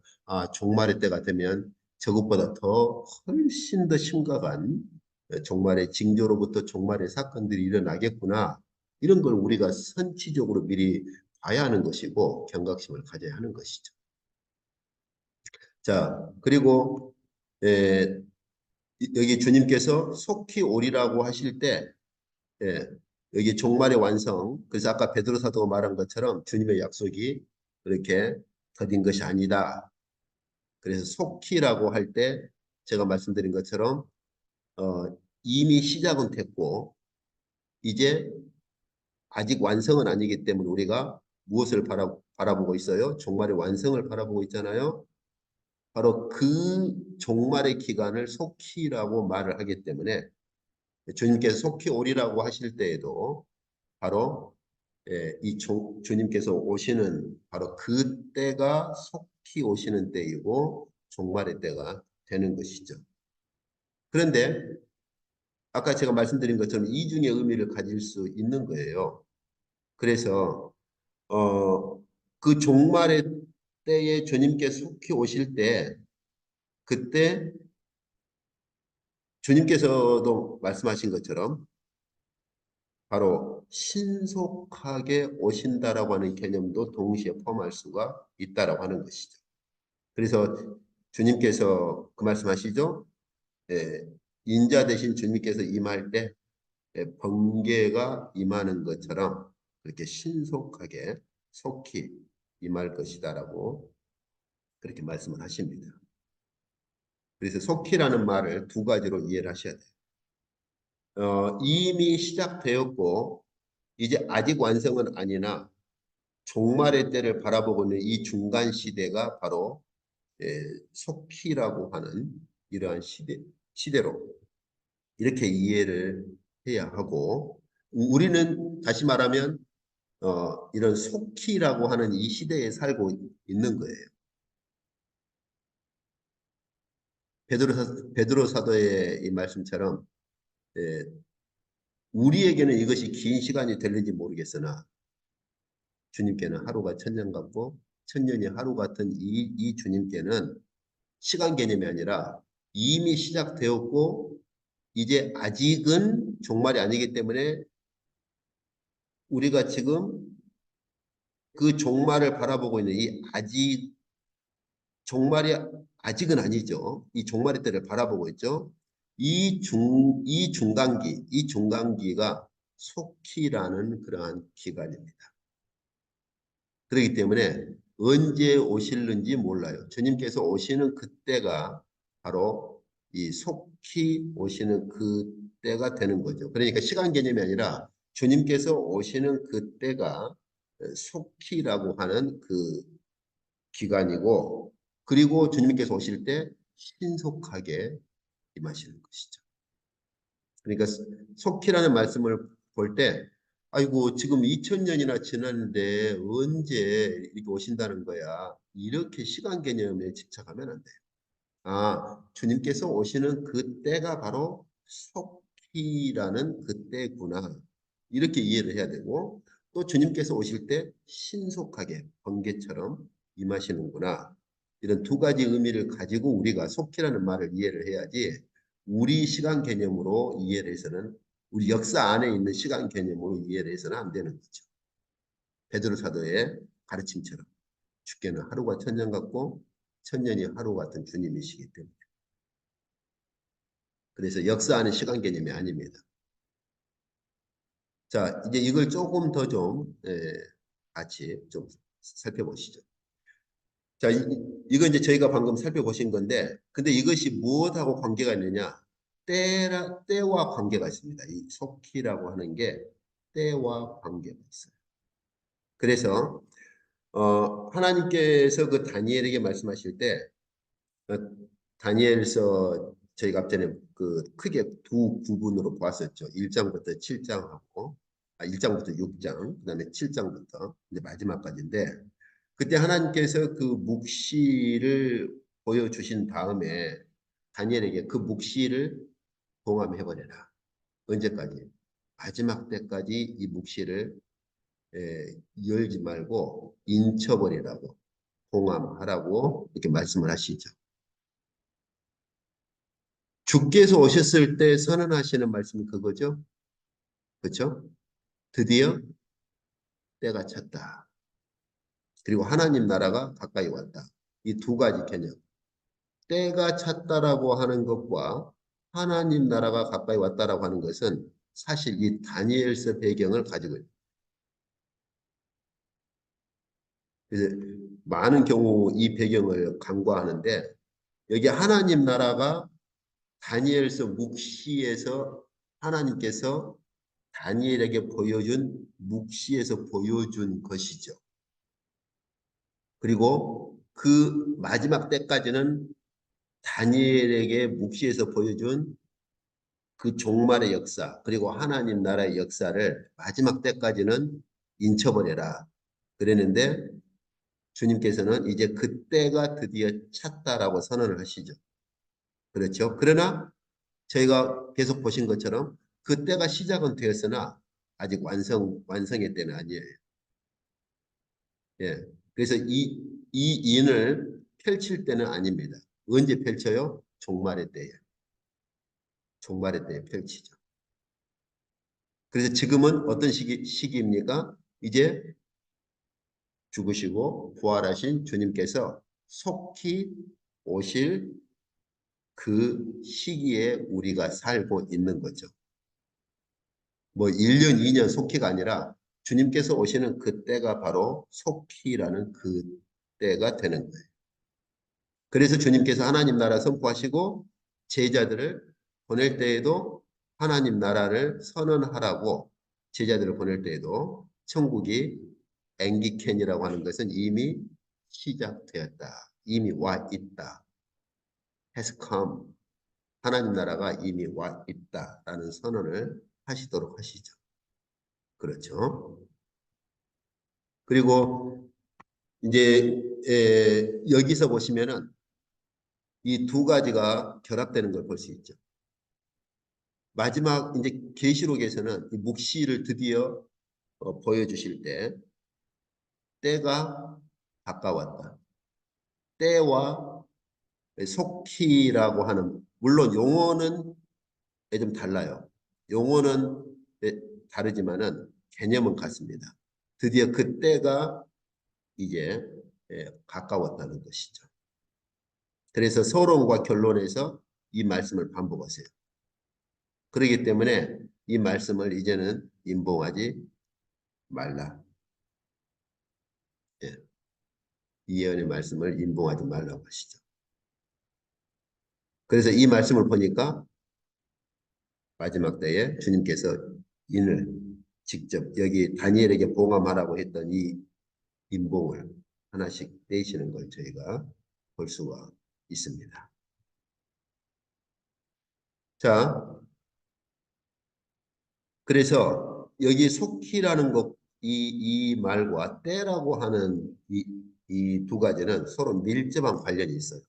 A: 종말의 때가 되면 저것보다 더 훨씬 더 심각한 종말의 징조로부터 종말의 사건들이 일어나겠구나. 이런 걸 우리가 선취적으로 미리 봐야 하는 것이고 경각심을 가져야 하는 것이죠. 자, 그리고 에, 여기 주님께서 속히 오리라고 하실 때 예, 여기 종말의 완성. 그래서 아까 베드로 사도가 말한 것처럼 주님의 약속이 그렇게 더딘 것이 아니다. 그래서 속히라고 할 때 제가 말씀드린 것처럼 이미 시작은 됐고 이제 아직 완성은 아니기 때문에 우리가 무엇을 바라보고 있어요? 종말의 완성을 바라보고 있잖아요. 바로 그 종말의 기간을 속히라고 말을 하기 때문에 주님께서 속히 오리라고 하실 때에도 바로 주님께서 오시는 바로 그 때가 속히 오시는 때이고 종말의 때가 되는 것이죠. 그런데 아까 제가 말씀드린 것처럼 이중의 의미를 가질 수 있는 거예요. 그래서 그 종말의 때에 주님께서 속히 오실 때 그때 주님께서도 말씀하신 것처럼 바로 신속하게 오신다라고 하는 개념도 동시에 포함할 수가 있다라고 하는 것이죠. 그래서 주님께서 그 말씀하시죠. 예, 인자 대신 주님께서 임할 때 번개가 임하는 것처럼 그렇게 신속하게 속히 임할 것이다라고 그렇게 말씀을 하십니다. 그래서 속히라는 말을 두 가지로 이해를 하셔야 돼요. 이미 시작되었고 이제 아직 완성은 아니나 종말의 때를 바라보고 있는 이 중간 시대가 바로 속히라고 하는 이러한 시대로 이렇게 이해를 해야 하고 우리는 다시 말하면 이런 속히라고 하는 이 시대에 살고 있는 거예요. 베드로 사도의 이 말씀처럼 예, 우리에게는 이것이 긴 시간이 될는지 모르겠으나 주님께는 하루가 천년 같고 천년이 하루 같은 이 주님께는 시간 개념이 아니라 이미 시작되었고 이제 아직은 종말이 아니기 때문에 우리가 지금 그 종말을 바라보고 있는 이 아직 종말이 아직은 아니죠. 이 종말의 때를 바라보고 있죠. 이 중간기가 속히라는 그러한 기간입니다. 그렇기 때문에 언제 오실는지 몰라요. 주님께서 오시는 그때가 바로 이 속히 오시는 그때가 되는 거죠. 그러니까 시간 개념이 아니라 주님께서 오시는 그때가 속히라고 하는 그 기간이고 그리고 주님께서 오실 때 신속하게 임하시는 것이죠. 그러니까 속히라는 말씀을 볼 때 아이고 지금 2000년이나 지났는데 언제 이렇게 오신다는 거야. 이렇게 시간 개념에 집착하면 안 돼요. 아, 주님께서 오시는 그때가 바로 속히라는 그때구나. 이렇게 이해를 해야 되고 또 주님께서 오실 때 신속하게 번개처럼 임하시는구나. 이런 두 가지 의미를 가지고 우리가 속히라는 말을 이해를 해야지 우리 시간 개념으로 이해를 해서는 우리 역사 안에 있는 시간 개념으로 이해를 해서는 안 되는 거죠. 베드로 사도의 가르침처럼 주께는 하루가 천년 같고 천년이 하루 같은 주님이시기 때문에. 그래서 역사하는 시간 개념이 아닙니다. 자, 이제 이걸 조금 더 좀 같이 좀 살펴보시죠. 자, 이건 이제 저희가 방금 살펴보신 건데, 근데 이것이 무엇하고 관계가 있느냐? 때와 관계가 있습니다. 이 속히라고 하는 게 때와 관계가 있어요. 그래서 하나님께서 그 다니엘에게 말씀하실 때 어, 다니엘서 저희가 앞전에 그 크게 두 부분으로 보았었죠. 1장부터 7장하고 1장부터 6장, 그다음에 7장부터 이제 마지막까지인데 그때 하나님께서 그 묵시를 보여주신 다음에 다니엘에게 그 묵시를 봉함해 버려라. 언제까지? 마지막 때까지 이 묵시를 열지 말고 인쳐버리라고 봉함하라고 이렇게 말씀을 하시죠. 주께서 오셨을 때 선언하시는 말씀이 그거죠. 그렇죠? 드디어 때가 찼다. 그리고 하나님 나라가 가까이 왔다. 이 두 가지 개념. 때가 찼다라고 하는 것과 하나님 나라가 가까이 왔다라고 하는 것은 사실 이 다니엘서 배경을 가지고 있습니다. 그래서 많은 경우 이 배경을 간과하는데 여기 하나님 나라가 다니엘서 묵시에서 하나님께서 다니엘에게 보여준 묵시에서 보여준 것이죠. 그리고 그 마지막 때까지는 다니엘에게 묵시에서 보여준 그 종말의 역사, 그리고 하나님 나라의 역사를 마지막 때까지는 인쳐버려라. 그랬는데 주님께서는 이제 그때가 드디어 찼다라고 선언을 하시죠. 그렇죠? 그러나 저희가 계속 보신 것처럼 그때가 시작은 되었으나 아직 완성의 때는 아니에요. 예. 그래서 이 인을 펼칠 때는 아닙니다. 언제 펼쳐요? 종말의 때에. 종말의 때에 펼치죠. 그래서 지금은 어떤 시기입니까? 이제 죽으시고 부활하신 주님께서 속히 오실 그 시기에 우리가 살고 있는 거죠. 뭐 1년, 2년 속히가 아니라 주님께서 오시는 그때가 바로 속히라는 그 때가 되는 거예요. 그래서 주님께서 하나님 나라 선포하시고 제자들을 보낼 때에도 하나님 나라를 선언하라고 제자들을 보낼 때에도 천국이 앵기켄이라고 하는 것은 이미 시작되었다. 이미 와 있다. has come. 하나님 나라가 이미 와 있다라는 선언을 하시도록 하시죠. 그렇죠. 그리고 이제 여기서 보시면은 이 두 가지가 결합되는 걸 볼 수 있죠. 마지막 이제 계시록에서는 이 묵시를 드디어 보여주실 때 때가 가까웠다. 때와 속히라고 하는 물론 용어는 좀 달라요. 용어는 다르지만은 개념은 같습니다. 드디어 그 때가 이제 가까웠다는 것이죠. 그래서 서론과 결론에서 이 말씀을 반복하세요. 그렇기 때문에 이 말씀을 이제는 인봉하지 말라. 예. 이 예언의 말씀을 인봉하지 말라고 하시죠. 그래서 이 말씀을 보니까 마지막 때에 주님께서 인을 직접 여기 다니엘에게 봉함하라고 했던 이 인봉을 하나씩 떼시는 걸 저희가 볼 수가 있습니다. 자, 그래서 여기 속히라는 것, 이 말과 때라고 하는 이 두 가지는 서로 밀접한 관련이 있어요.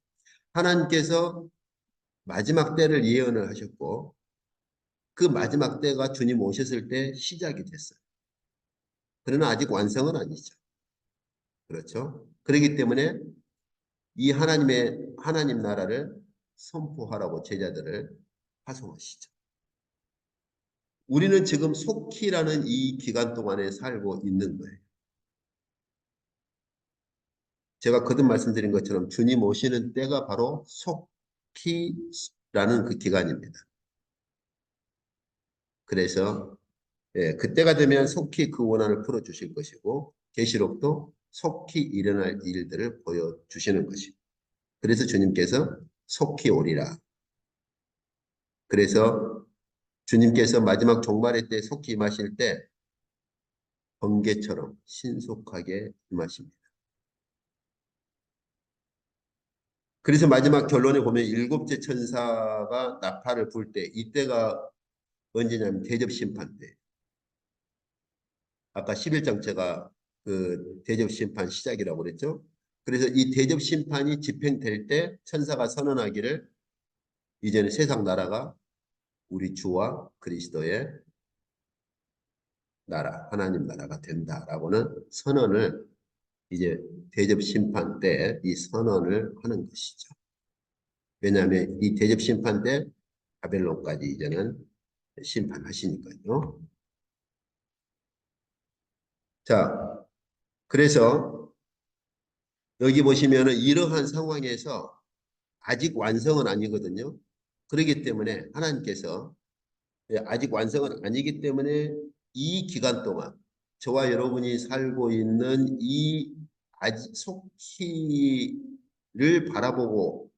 A: 하나님께서 마지막 때를 예언을 하셨고 그 마지막 때가 주님 오셨을 때 시작이 됐어요. 그러나 아직 완성은 아니죠. 그렇죠? 그렇기 때문에 이 하나님 나라를 선포하라고 제자들을 파송하시죠. 우리는 지금 속히라는 이 기간 동안에 살고 있는 거예요. 제가 거듭 말씀드린 것처럼 주님 오시는 때가 바로 속히라는 그 기간입니다. 그래서 그때가 되면 속히 그 원한을 풀어주실 것이고 계시록도 속히 일어날 일들을 보여주시는 것이고 그래서 주님께서 속히 오리라. 그래서 주님께서 마지막 종말의 때 속히 임하실 때 번개처럼 신속하게 임하십니다. 그래서 마지막 결론에 보면 일곱째 천사가 나팔을 불 때 이때가 언제냐면 대접 심판 때. 아까 11장 제가 그 대접 심판 시작이라고 그랬죠. 그래서 이 대접 심판이 집행될 때 천사가 선언하기를 이제는 세상 나라가 우리 주와 그리스도의 나라, 하나님 나라가 된다라고는 선언을 이제 대접 심판 때 이 선언을 하는 것이죠. 왜냐하면 이 대접 심판 때 바벨론까지 이제는 심판하시니까요. 자, 그래서 여기 보시면은 이러한 상황에서 아직 완성은 아니거든요. 그렇기 때문에 하나님께서 아직 완성은 아니기 때문에 이 기간 동안 저와 여러분이 살고 있는 이 아직 속히를 바라보고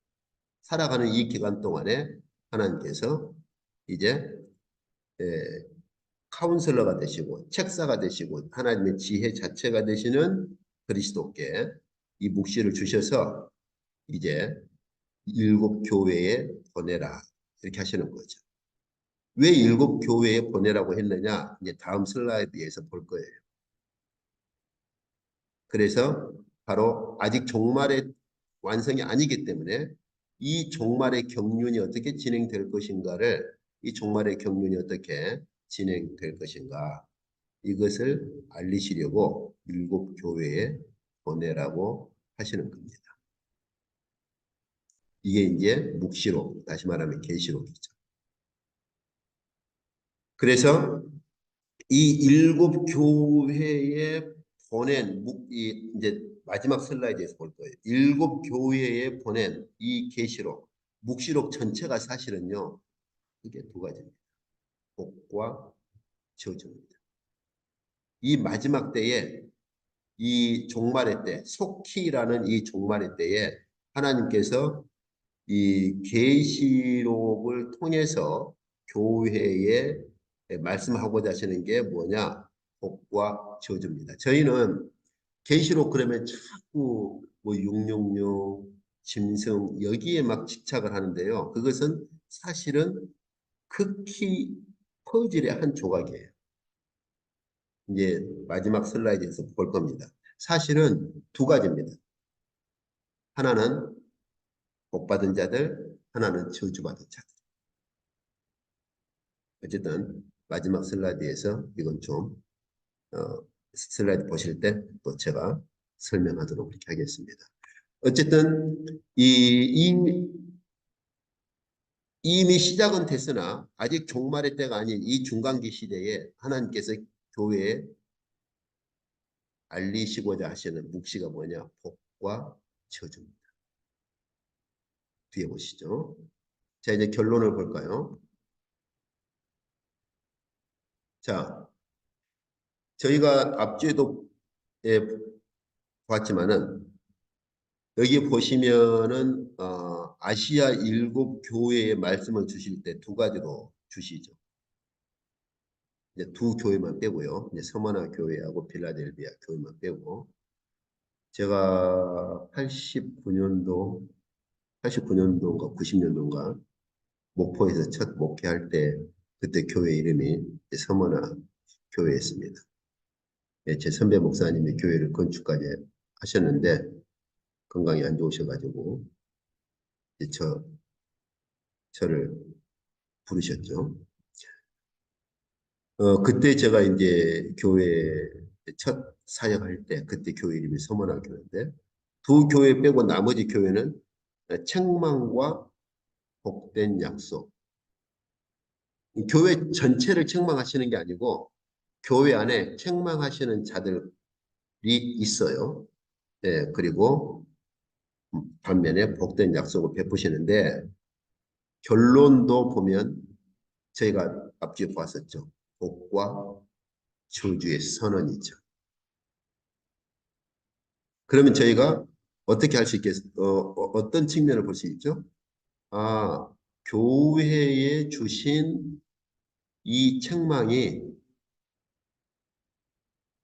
A: 살아가는 이 기간 동안에 하나님께서 이제 카운슬러가 되시고 책사가 되시고 하나님의 지혜 자체가 되시는 그리스도께 이 묵시를 주셔서 이제 일곱 교회에 보내라 이렇게 하시는 거죠. 왜 일곱 교회에 보내라고 했느냐? 이제 다음 슬라이드에서 볼 거예요. 그래서 바로 아직 종말의 완성이 아니기 때문에 이 종말의 경륜이 어떻게 진행될 것인가를 이 종말의 경륜이 어떻게 진행될 것인가 이것을 알리시려고 일곱 교회에 보내라고 하시는 겁니다. 이게 이제 묵시록, 다시 말하면 계시록이죠. 그래서 이 일곱 교회에 보낸 이제 마지막 슬라이드에서 볼 거예요. 일곱 교회에 보낸 이 계시록, 묵시록 전체가 사실은요. 이게 두 가지입니다. 복과 저주입니다. 이 마지막 때에 이 종말의 때, 속히라는 이 종말의 때에 하나님께서 이 계시록을 통해서 교회에 말씀하고자 하시는 게 뭐냐? 복과 저주입니다. 저희는 계시록 그러면 자꾸 뭐 666, 짐승 여기에 막 집착을 하는데요. 그것은 사실은 극히 퍼즐의 한 조각이에요. 이제 마지막 슬라이드에서 볼 겁니다. 사실은 두 가지입니다. 하나는 복받은 자들, 하나는 저주받은 자들. 어쨌든 마지막 슬라이드에서 이건 좀 슬라이드 보실 때 또 제가 설명하도록 그렇게 하겠습니다. 어쨌든 이미 시작은 됐으나 아직 종말의 때가 아닌 이 중간기 시대에 하나님께서 교회에 알리시고자 하시는 묵시가 뭐냐? 복과 저주입니다. 뒤에 보시죠. 자, 이제 결론을 볼까요? 자, 저희가 앞주에도 봤지만은 여기 보시면은 아시아 일곱 교회의 말씀을 주실 때 두 가지로 주시죠. 이제 두 교회만 빼고요. 이제 서머나 교회하고 필라델비아 교회만 빼고 제가 89년도인가 90년도인가 목포에서 첫 목회할 때 그때 교회 이름이 서머나 교회였습니다. 예, 제 선배 목사님이 교회를 건축까지 하셨는데 건강이 안 좋으셔가지고 이제 저를 부르셨죠. 그때 제가 이제 교회 첫 사역할 때 그때 교회 이름이 서머나 교회인데 두 교회 빼고 나머지 교회는 책망과 복된 약속. 교회 전체를 책망하시는 게 아니고 교회 안에 책망하시는 자들이 있어요. 네, 그리고 반면에 복된 약속을 베푸시는데 결론도 보면 저희가 앞뒤에 보았었죠. 복과 저주의 선언이죠. 그러면 저희가 어떻게 할 수 어떤 측면을 볼 수 있죠? 아, 교회에 주신 이 책망이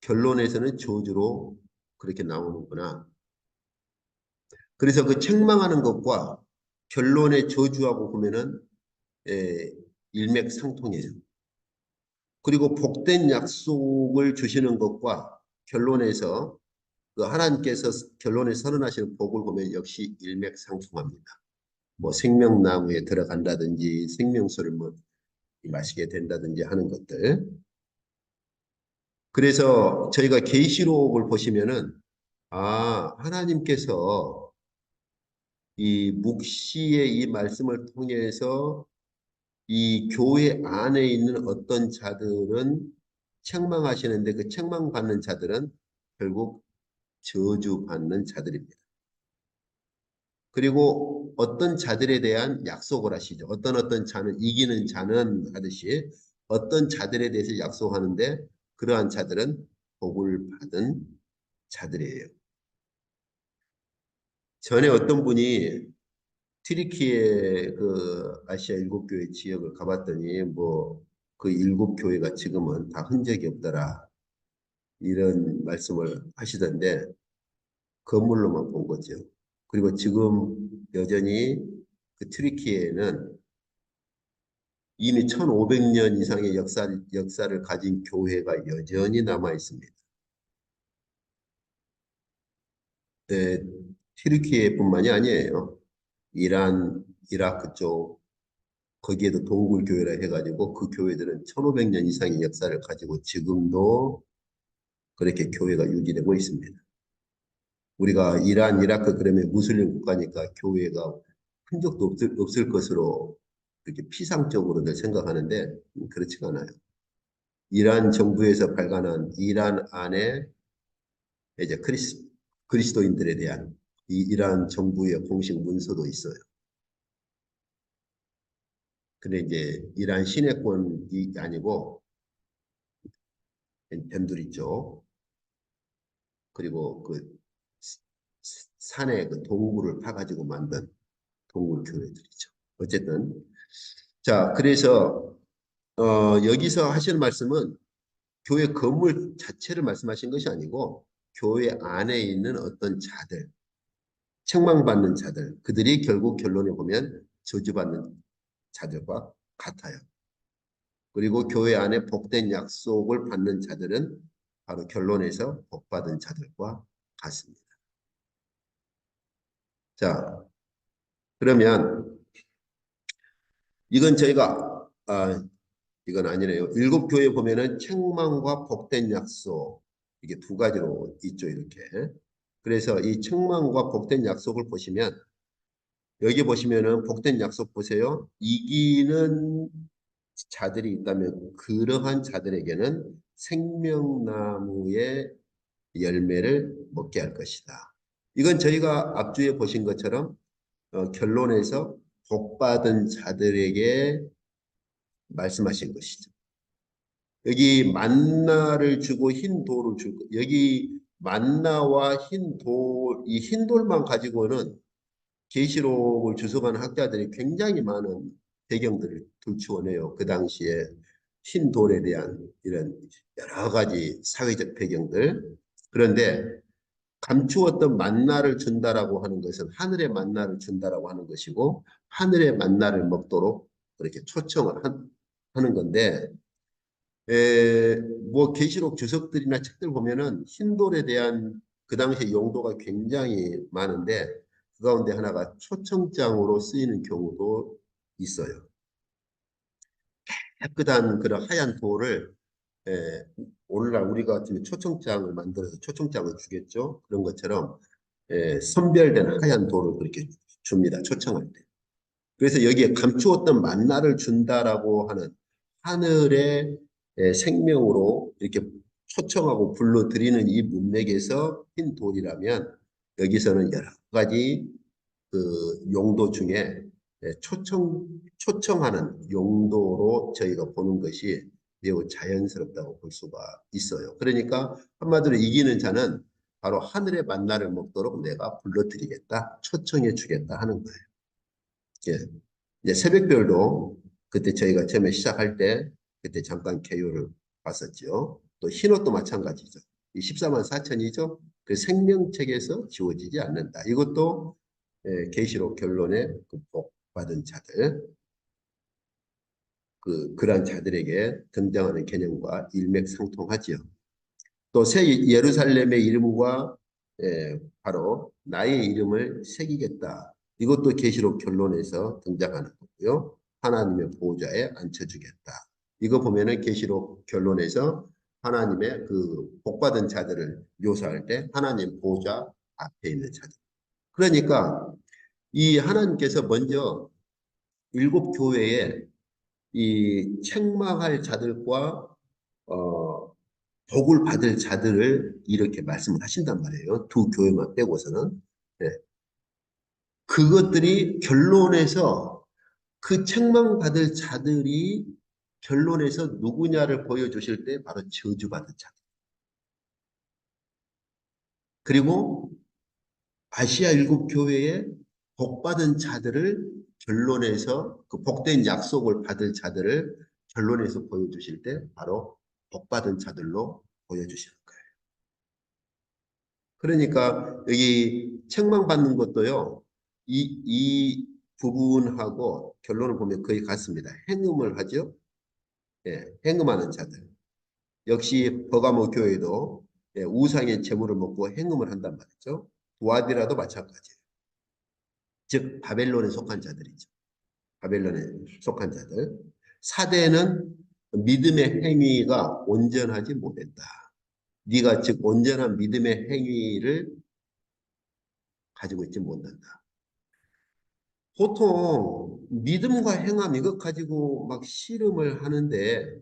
A: 결론에서는 저주로 그렇게 나오는구나. 그래서 그 책망하는 것과 결론의 저주하고 보면은 일맥상통해요. 그리고 복된 약속을 주시는 것과 결론에서 그 하나님께서 결론에 선언하시는 복을 보면 역시 일맥상통합니다. 뭐 생명나무에 들어간다든지 생명수를 뭐 마시게 된다든지 하는 것들. 그래서 저희가 계시록을 보시면은 하나님께서 이 묵시의 이 말씀을 통해서 이 교회 안에 있는 어떤 자들은 책망하시는데 그 책망받는 자들은 결국 저주받는 자들입니다. 그리고 어떤 자들에 대한 약속을 하시죠. 어떤 자는 이기는 자는 하듯이 어떤 자들에 대해서 약속하는데 그러한 자들은 복을 받은 자들이에요. 전에 어떤 분이 튀르키예 그 아시아 일곱 교회 지역을 가봤더니 뭐 그 일곱 교회가 지금은 다 흔적이 없더라 이런 말씀을 하시던데 건물로만 본 거죠. 그리고 지금 여전히 그 튀르키예에는 이미 1500년 이상의 역사를 가진 교회가 여전히 남아 있습니다. 네, 튀르키예뿐만이 아니에요. 이란, 이라크 쪽 거기에도 동굴 교회라 해가지고 그 교회들은 1500년 이상의 역사를 가지고 지금도 그렇게 교회가 유지되고 있습니다. 우리가 이란, 이라크 그러면 무슬림 국가니까 교회가 흔적도 없을 것으로 이렇게 피상적으로들 생각하는데 그렇지가 않아요. 이란 정부에서 발간한 이란 안에 이제 그리스도인들에 대한 이 이란 정부의 공식 문서도 있어요. 근데 이제 이란 시내권이 아니고 변두리 쪽 그리고 그 산에 그 동굴을 파가지고 만든 동굴 교회들이죠. 어쨌든 자 그래서 여기서 하시는 말씀은 교회 건물 자체를 말씀하신 것이 아니고 교회 안에 있는 어떤 자들, 책망받는 자들, 그들이 결국 결론에 보면 저주받는 자들과 같아요. 그리고 교회 안에 복된 약속을 받는 자들은 바로 결론에서 복받은 자들과 같습니다. 자, 그러면 이건 저희가 이건 아니네요. 일곱 교회 보면은 책망과 복된 약속 이게 두 가지로 있죠, 이렇게. 그래서 이 책망과 복된 약속을 보시면 여기 보시면은 복된 약속 보세요. 이기는 자들이 있다면 그러한 자들에게는 생명나무의 열매를 먹게 할 것이다. 이건 저희가 앞주에 보신 것처럼 결론에서 복받은 자들에게 말씀하신 것이죠. 여기 만나를 주고 흰 돌을 줄 것. 여기 만나와 흰 돌, 이 흰 돌만 가지고는 계시록을 주석한 학자들이 굉장히 많은 배경들을 들추어내요. 그 당시에 흰 돌에 대한 이런 여러 가지 사회적 배경들. 그런데 감추었던 만나를 준다라고 하는 것은 하늘의 만나를 준다라고 하는 것이고 하늘의 만나를 먹도록 그렇게 초청을 하는 건데 뭐 계시록 주석들이나 책들 보면은 흰돌에 대한 그 당시의 용도가 굉장히 많은데 그 가운데 하나가 초청장으로 쓰이는 경우도 있어요. 깨끗한 그런 하얀 돌을 에, 오늘날 우리가 같으면 초청장을 만들어서 초청장을 주겠죠. 그런 것처럼 선별된 하얀 돌을 그렇게 줍니다. 초청할 때. 그래서 여기에 감추었던 만나를 준다라고 하는 하늘의 생명으로 이렇게 초청하고 불러들이는 이 문맥에서 흰 돌이라면 여기서는 여러 가지 그 용도 중에 초청하는 용도로 저희가 보는 것이 매우 자연스럽다고 볼 수가 있어요. 그러니까 한마디로 이기는 자는 바로 하늘의 만나를 먹도록 내가 불러드리겠다, 초청해 주겠다 하는 거예요. 예. 이제 새벽별도 그때 저희가 처음에 시작할 때 그때 잠깐 개요를 봤었죠. 또 흰옷도 마찬가지죠. 이 14만 4천이죠. 그 생명책에서 지워지지 않는다. 이것도 계시록 결론에 그 복 받은 자들, 그러한 자들에게 등장하는 개념과 일맥상통하지요. 또 새 예루살렘의 이름과 바로 나의 이름을 새기겠다. 이것도 계시록 결론에서 등장하는 거고요. 하나님의 보호자에 앉혀주겠다. 이거 보면은 계시록 결론에서 하나님의 그 복받은 자들을 묘사할 때 하나님 보호자 앞에 있는 자들. 그러니까 이 하나님께서 먼저 일곱 교회에 이 책망할 자들과 어, 복을 받을 자들을 이렇게 말씀을 하신단 말이에요. 두 교회만 빼고서는. 네. 그것들이 결론에서 그 책망받을 자들이 결론에서 누구냐를 보여주실 때 바로 저주받은 자들. 그리고 아시아 일곱 교회에 복받은 자들을 결론에서 그 복된 약속을 받을 자들을 결론에서 보여주실 때 바로 복받은 자들로 보여주시는 거예요. 그러니까 여기 책망받는 것도요. 이 부분하고 결론을 보면 거의 같습니다. 행음을 하죠. 예, 행음하는 자들. 역시 버가모 교회도 예, 우상의 재물을 먹고 행음을 한단 말이죠. 두아디라도 마찬가지예요. 즉 바벨론에 속한 자들이죠. 바벨론에 속한 자들. 사대는 믿음의 행위가 온전하지 못했다. 네가 즉 온전한 믿음의 행위를 가지고 있지 못한다. 보통 믿음과 행함 이것 가지고 막 씨름을 하는데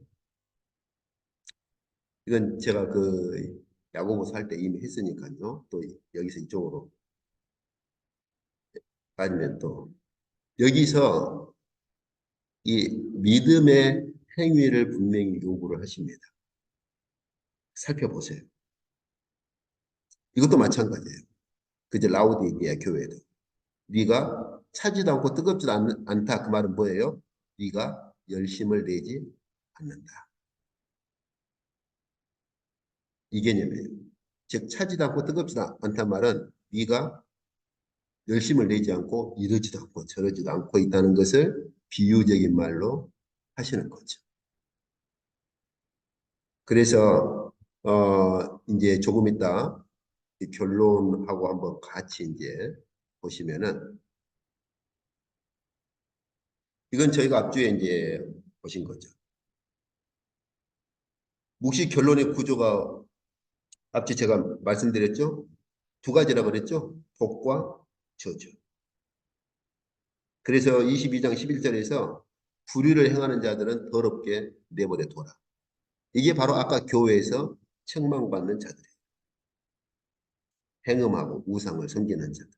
A: 이건 제가 그 야고보서 할 때 이미 했으니까요. 또 여기서 이쪽으로 빠지면 또 여기서 이 믿음의 행위를 분명히 요구를 하십니다. 살펴보세요. 이것도 마찬가지예요. 그제 라우디게아 교회도 네가 차지도 않고 뜨겁지도 않다. 그 말은 뭐예요? 네가 열심을 내지 않는다. 이 개념이에요. 즉 차지도 않고 뜨겁지도 않단 말은 네가 열심을 내지 않고 이러지도 않고 저러지도 않고 있다는 것을 비유적인 말로 하시는 거죠. 그래서 이제 조금 이따 이 결론하고 한번 같이 이제 보시면은 이건 저희가 앞주에 이제 보신 거죠. 묵시 결론의 구조가 앞에 제가 말씀드렸죠? 두 가지라고 그랬죠? 복과 저주. 그래서 22장 11절에서 불의를 행하는 자들은 더럽게 내버려 둬라. 이게 바로 아까 교회에서 책망받는 자들이에요. 행음하고 우상을 섬기는 자들.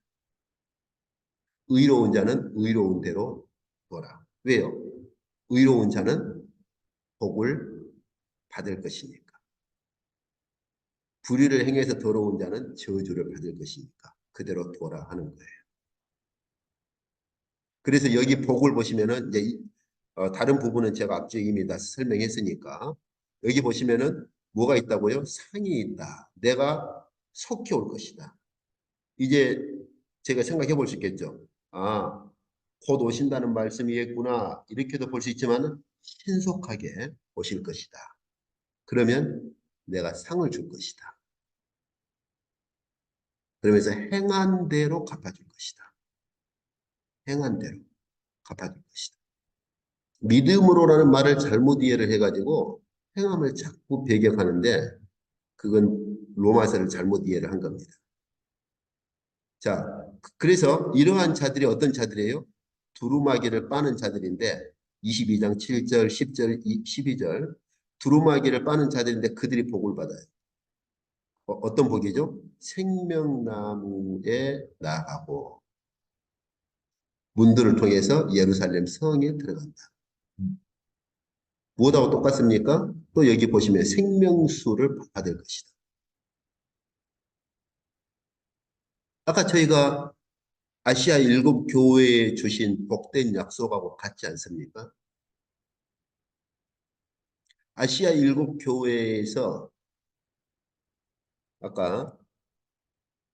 A: 의로운 자는 의로운 대로 둬라. 왜요? 의로운 자는 복을 받을 것이니까. 불의를 행해서 더러운 자는 저주를 받을 것이니까. 그대로 둬라 하는 거예요. 그래서 여기 복을 보시면은 이제 다른 부분은 제가 앞쪽에 이미 다 설명했으니까 여기 보시면은 뭐가 있다고요? 상이 있다. 내가 속히 올 것이다. 이제 제가 생각해 볼 수 있겠죠. 아, 곧 오신다는 말씀이겠구나. 이렇게도 볼 수 있지만 신속하게 오실 것이다. 그러면 내가 상을 줄 것이다. 그러면서 행한 대로 갚아줄 것이다. 행한 대로 갚아줄 것이다. 믿음으로라는 말을 잘못 이해를 해가지고 행함을 자꾸 배격하는데 그건 로마서를 잘못 이해를 한 겁니다. 자, 그래서 이러한 자들이 어떤 자들이에요? 두루마기를 빠는 자들인데 22장 7절, 10절, 12절 두루마기를 빠는 자들인데 그들이 복을 받아요. 어떤 복이죠? 생명나무에 나가고 문들을 통해서 예루살렘 성에 들어간다. 무엇하고 똑같습니까? 또 여기 보시면 생명수를 받을 것이다. 아까 저희가 아시아 일곱 교회에 주신 복된 약속하고 같지 않습니까? 아시아 일곱 교회에서 아까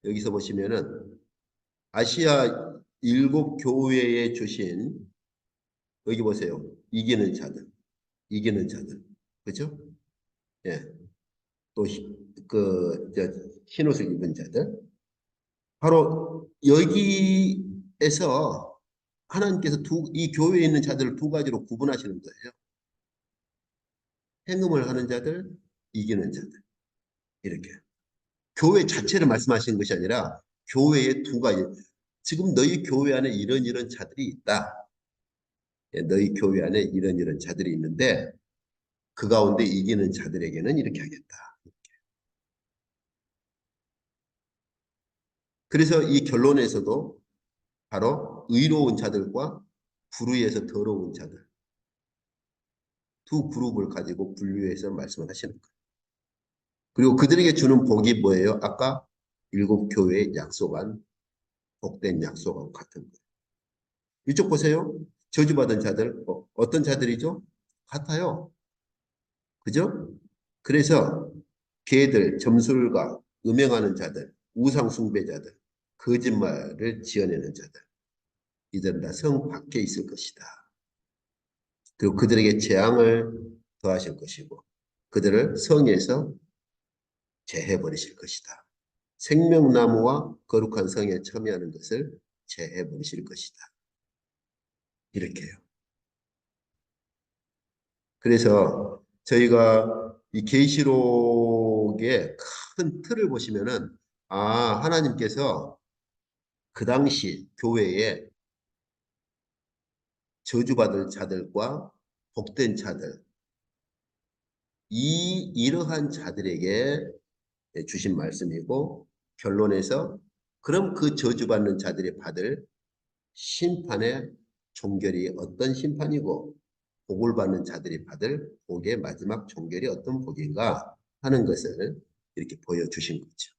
A: 여기서 보시면은 아시아 일곱 교회에 주신 여기 보세요. 이기는 자들, 이기는 자들, 그렇죠? 예, 또그 흰옷을 입은 자들, 바로 여기에서 하나님께서 이 교회에 있는 자들을 두 가지로 구분하시는 거예요. 행음을 하는 자들, 이기는 자들. 이렇게. 교회 자체를 말씀하시는 것이 아니라 교회의 두 가지. 지금 너희 교회 안에 이런 자들이 있다. 예, 너희 교회 안에 이런 자들이 있는데 그 가운데 이기는 자들에게는 이렇게 하겠다. 그래서 이 결론에서도 바로 의로운 자들과 불의에서 더러운 자들 두 그룹을 가지고 분류해서 말씀을 하시는 거예요. 그리고 그들에게 주는 복이 뭐예요? 아까 일곱 교회에 약속한 복된 약속하고 같은 거예요. 이쪽 보세요. 저주받은 자들, 어떤 자들이죠? 같아요. 그죠? 그래서 개들, 점술가, 음행하는 자들, 우상 숭배자들, 거짓말을 지어내는 자들, 이들은 다 성 밖에 있을 것이다. 그리고 그들에게 재앙을 더하실 것이고 그들을 성에서 제해버리실 것이다. 생명나무와 거룩한 성에 참여하는 것을 제해버리실 것이다. 이렇게요. 그래서 저희가 이 계시록의 큰 틀을 보시면은 하나님께서 그 당시 교회에 저주받을 자들과 복된 자들 이러한 자들에게 주신 말씀이고 결론에서 그럼 그 저주받는 자들이 받을 심판의 종결이 어떤 심판이고 복을 받는 자들이 받을 복의 마지막 종결이 어떤 복인가 하는 것을 이렇게 보여주신 거죠.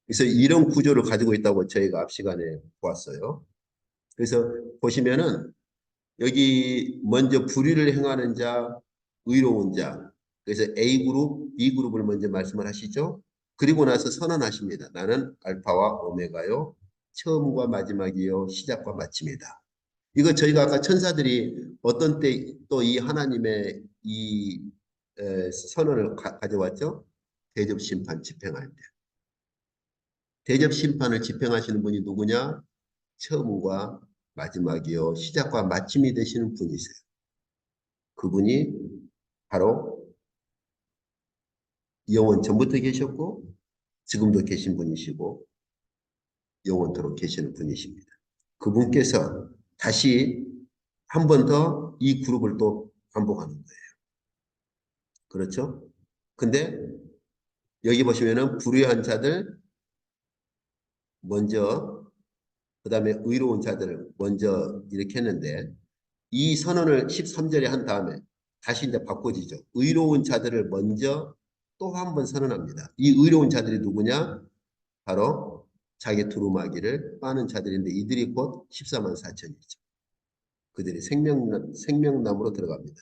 A: 그래서 이런 구조를 가지고 있다고 저희가 앞 시간에 보았어요. 그래서 보시면은 여기 먼저 불의를 행하는 자, 의로운 자. 그래서 A 그룹, B 그룹을 먼저 말씀을 하시죠. 그리고 나서 선언하십니다. 나는 알파와 오메가요. 처음과 마지막이요. 시작과 마침이다. 이거 저희가 아까 천사들이 어떤 때 또 이 하나님의 이 선언을 가져왔죠? 대접 심판 집행할 때. 대접 심판을 집행하시는 분이 누구냐? 처음과 마지막이요. 시작과 마침이 되시는 분이세요. 그분이 바로 영원 전부터 계셨고 지금도 계신 분이시고 영원토록 계시는 분이십니다. 그분께서 다시 한 번 더 이 그룹을 또 반복하는 거예요. 그렇죠? 근데 여기 보시면은 불의한 자들 먼저 그다음에 의로운 자들을 먼저 이렇게 했는데 이 선언을 13절에 한 다음에 다시 이제 바꿔지죠. 의로운 자들을 먼저 또 한 번 선언합니다. 이 의로운 자들이 누구냐? 바로 자기 두루마기를 빠는 자들인데 이들이 곧 14만 4천이죠. 그들이 생명나무로 들어갑니다.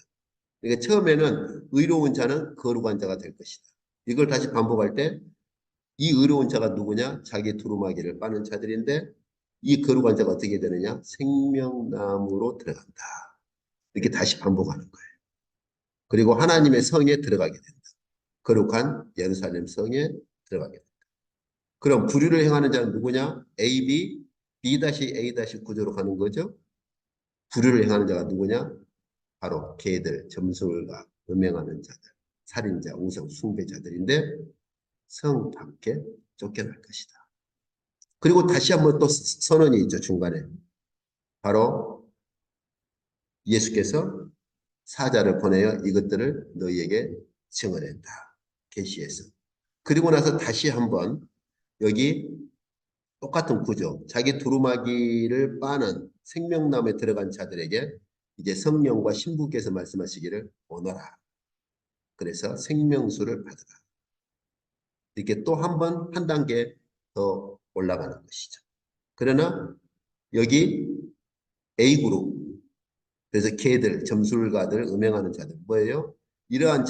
A: 그러니까 처음에는 의로운 자는 거룩한 자가 될 것이다. 이걸 다시 반복할 때 이 의로운 자가 누구냐? 자기 두루마기를 빠는 자들인데 이 거룩한 자가 어떻게 되느냐? 생명나무로 들어간다. 이렇게 다시 반복하는 거예요. 그리고 하나님의 성에 들어가게 된다. 거룩한 예루살렘 성에 들어가게 된다. 그럼 불의를 행하는 자는 누구냐? A, B, B-A- 구조로 가는 거죠. 불의를 행하는 자가 누구냐? 바로 개들, 점술가, 음행하는 자들, 살인자, 우상, 숭배자들인데 성 밖에 쫓겨날 것이다. 그리고 다시 한번 또 선언이 있죠, 중간에. 바로 예수께서 사자를 보내어 이것들을 너희에게 증언했다. 계시에서. 그리고 나서 다시 한번 여기 똑같은 구조. 자기 두루마기를 빠는 생명나무에 들어간 자들에게 이제 성령과 신부께서 말씀하시기를 오너라. 그래서 생명수를 받으라. 이렇게 또 한 번 한 단계 더 올라가는 것이죠. 그러나 여기 A그룹, 그래서 개들, 점술가들, 음행하는 자들 뭐예요? 이러한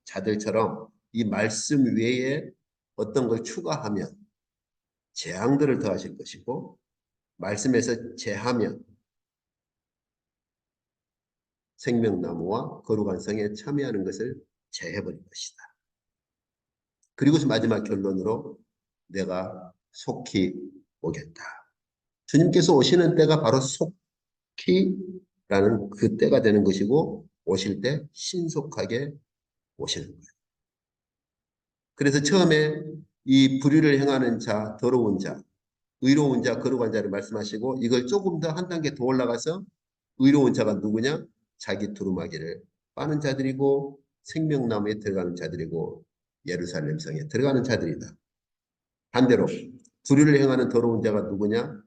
A: 자들처럼 이 말씀 외에 어떤 걸 추가하면 재앙들을 더하실 것이고 말씀에서 제하면 생명나무와 거룩한 성에 참여하는 것을 제해버린 것이다. 그리고서 마지막 결론으로 내가 속히 오겠다. 주님께서 오시는 때가 바로 속히라는 그 때가 되는 것이고 오실 때 신속하게 오시는 거예요. 그래서 처음에 이 불의를 행하는 자, 더러운 자, 의로운 자, 거룩한 자를 말씀하시고 이걸 조금 더 한 단계 더 올라가서 의로운 자가 누구냐? 자기 두루마기를 빠는 자들이고 생명나무에 들어가는 자들이고 예루살렘 성에 들어가는 자들이다. 반대로 불의를 행하는 더러운 자가 누구냐?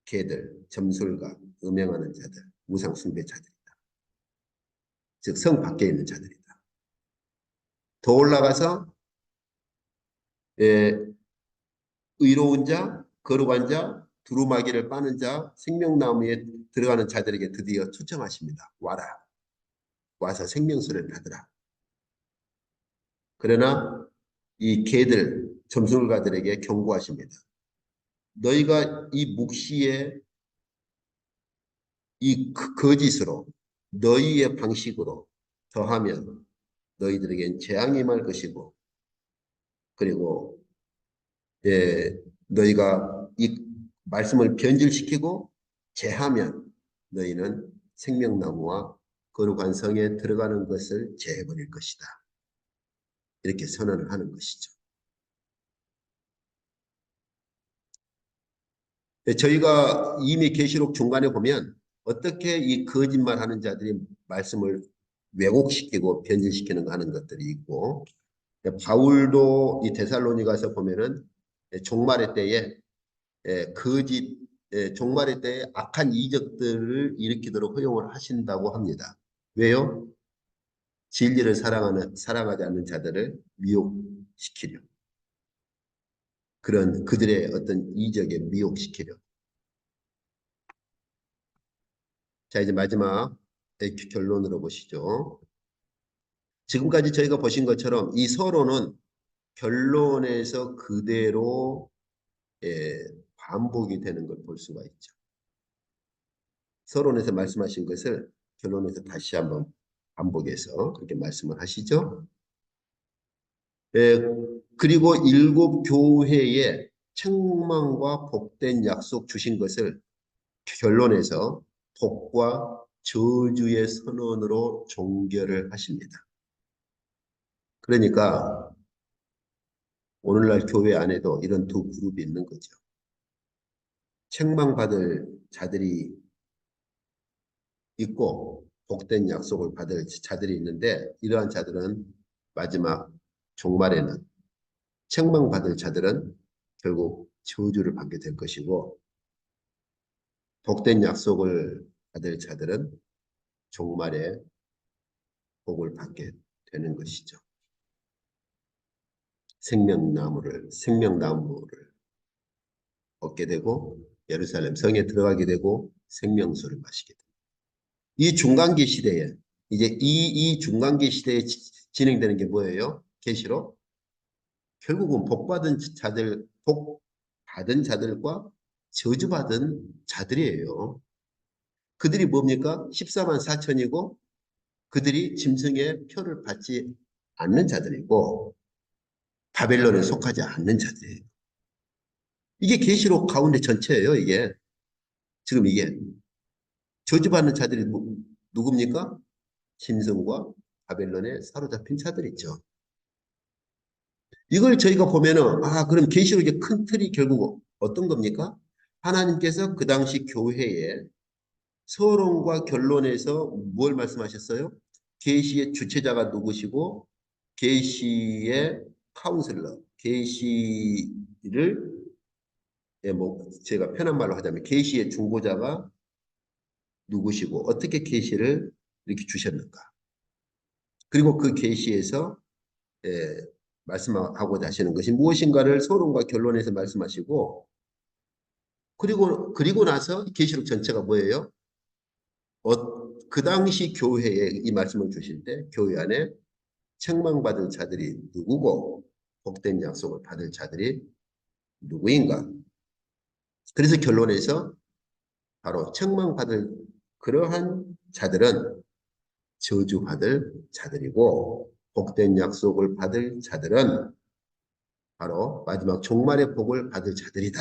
A: 개들, 점술가, 음행하는 자들, 우상 숭배자들이다. 즉 성 밖에 있는 자들이다. 더 올라가서 예, 의로운 자, 거룩한 자, 두루마기를 빠는 자, 생명나무에 들어가는 자들에게 드디어 초청하십니다. 와라. 와서 생명수를 받으라. 그러나 이 개들, 점술가들에게 경고하십니다. 너희가 이 묵시의 이 거짓으로 너희의 방식으로 더하면 너희들에겐 재앙이 임할 것이고 그리고 너희가 이 말씀을 변질시키고 제하면 너희는 생명나무와 거룩한 성에 들어가는 것을 제해버릴 것이다. 이렇게 선언을 하는 것이죠. 저희가 이미 계시록 중간에 보면 어떻게 이 거짓말하는 자들이 말씀을 왜곡시키고 변질시키는 하는 것들이 있고 바울도 이 데살로니가서 보면은 종말의 때에 거짓 종말의 때에 악한 이적들을 일으키도록 허용을 하신다고 합니다. 왜요? 진리를 사랑하지 않는 자들을 미혹시키려. 그런 그들의 어떤 이적에 미혹시키려. 자, 이제 마지막 결론으로 보시죠. 지금까지 저희가 보신 것처럼 이 서론은 결론에서 그대로 반복이 되는 걸 볼 수가 있죠. 서론에서 말씀하신 것을 결론에서 다시 한번 반복해서 그렇게 말씀을 하시죠. 그리고 일곱 교회에 책망과 복된 약속 주신 것을 결론에서 복과 저주의 선언으로 종결을 하십니다. 그러니까 오늘날 교회 안에도 이런 두 그룹이 있는 거죠. 책망받을 자들이 있고 복된 약속을 받을 자들이 있는데 이러한 자들은 마지막 종말에는 책망받을 자들은 결국 저주를 받게 될 것이고 복된 약속을 받을 자들은 종말에 복을 받게 되는 것이죠. 생명나무를 얻게 되고 예루살렘 성에 들어가게 되고 생명수를 마시게 됩니다. 이 중간기 시대에 이제 이 중간기 시대에 진행되는 게 뭐예요? 계시로 결국은 복 받은 자들과 저주받은 자들이에요. 그들이 뭡니까? 14만 4천이고 그들이 짐승의 표를 받지 않는 자들이고 바벨론에 속하지 않는 자들이에요. 이게 계시록 가운데 전체예요. 이게 지금 이게 저주받는 자들이 누굽니까? 짐승과 바벨론에 사로잡힌 자들이죠. 이걸 저희가 보면은 그럼 계시록의 큰 틀이 결국 어떤 겁니까? 하나님께서 그 당시 교회에 서론과 결론에서 뭘 말씀하셨어요? 계시의 주체자가 누구시고 계시의 카운슬러, 계시를 뭐 제가 편한 말로 하자면 계시의 중보자가 누구시고 어떻게 계시를 이렇게 주셨는가? 그리고 그 계시에서 말씀하고자 하시는 것이 무엇인가를 서론과 결론에서 말씀하시고 그리고 나서 계시록 전체가 뭐예요? 그 당시 교회에 이 말씀을 주실 때 교회 안에 책망받을 자들이 누구고 복된 약속을 받을 자들이 누구인가? 그래서 결론에서 바로 책망받을 그러한 자들은 저주받을 자들이고 복된 약속을 받을 자들은 바로 마지막 종말의 복을 받을 자들이다.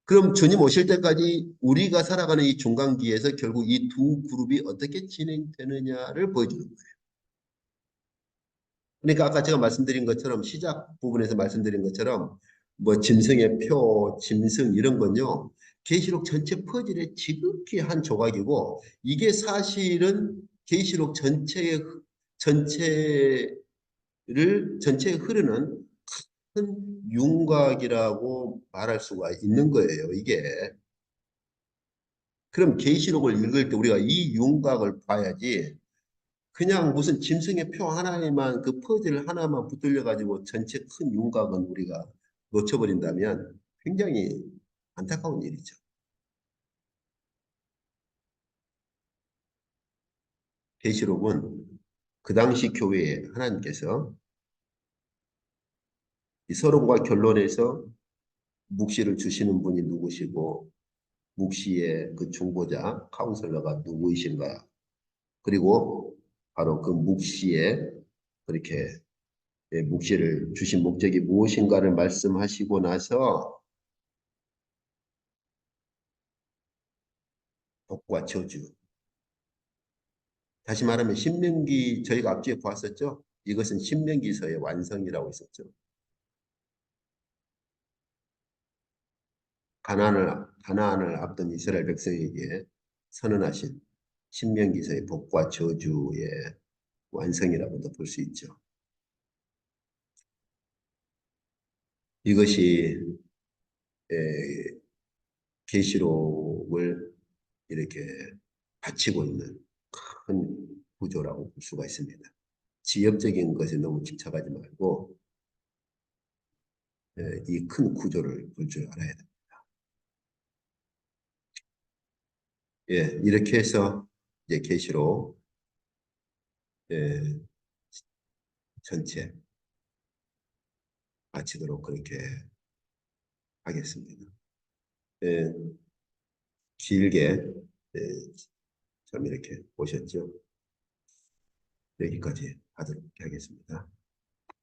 A: 그럼 주님 오실 때까지 우리가 살아가는 이 중간기에서 결국 이 두 그룹이 어떻게 진행되느냐를 보여주는 거예요. 그러니까 아까 제가 말씀드린 것처럼 시작 부분에서 말씀드린 것처럼 뭐 짐승의 표, 짐승 이런 건요. 계시록 전체 퍼즐의 지극히 한 조각이고 이게 사실은 계시록 전체를 전체에 흐르는 큰 윤곽이라고 말할 수가 있는 거예요. 이게 그럼 계시록을 읽을 때 우리가 이 윤곽을 봐야지 그냥 무슨 짐승의 표 하나에만 그 퍼즐 하나만 붙들려 가지고 전체 큰 윤곽은 우리가 놓쳐버린다면 굉장히 안타까운 일이죠. 계시록은 그 당시 교회에 하나님께서 이 서론과 결론에서 묵시를 주시는 분이 누구시고 묵시의 그 중보자 카운슬러가 누구이신가 그리고 바로 그 묵시의 그렇게 묵시를 주신 목적이 무엇인가를 말씀하시고 나서 복과 저주 다시 말하면 신명기 저희가 앞뒤에 보았었죠. 이것은 신명기서의 완성이라고 했었죠. 가나안을 앞둔 이스라엘 백성에게 선언하신 신명기서의 복과 저주의 완성이라고도 볼 수 있죠. 이것이 계시록을 이렇게 바치고 있는 큰 구조라고 볼 수가 있습니다. 지역적인 것에 너무 집착하지 말고 이 큰 구조를 볼 줄 알아야 됩니다. 예, 이렇게 해서 이제 계시록 예, 전체 마치도록 그렇게 하겠습니다. 예, 길게 예, 좀 이렇게 보셨죠? 여기까지 하도록 하겠습니다.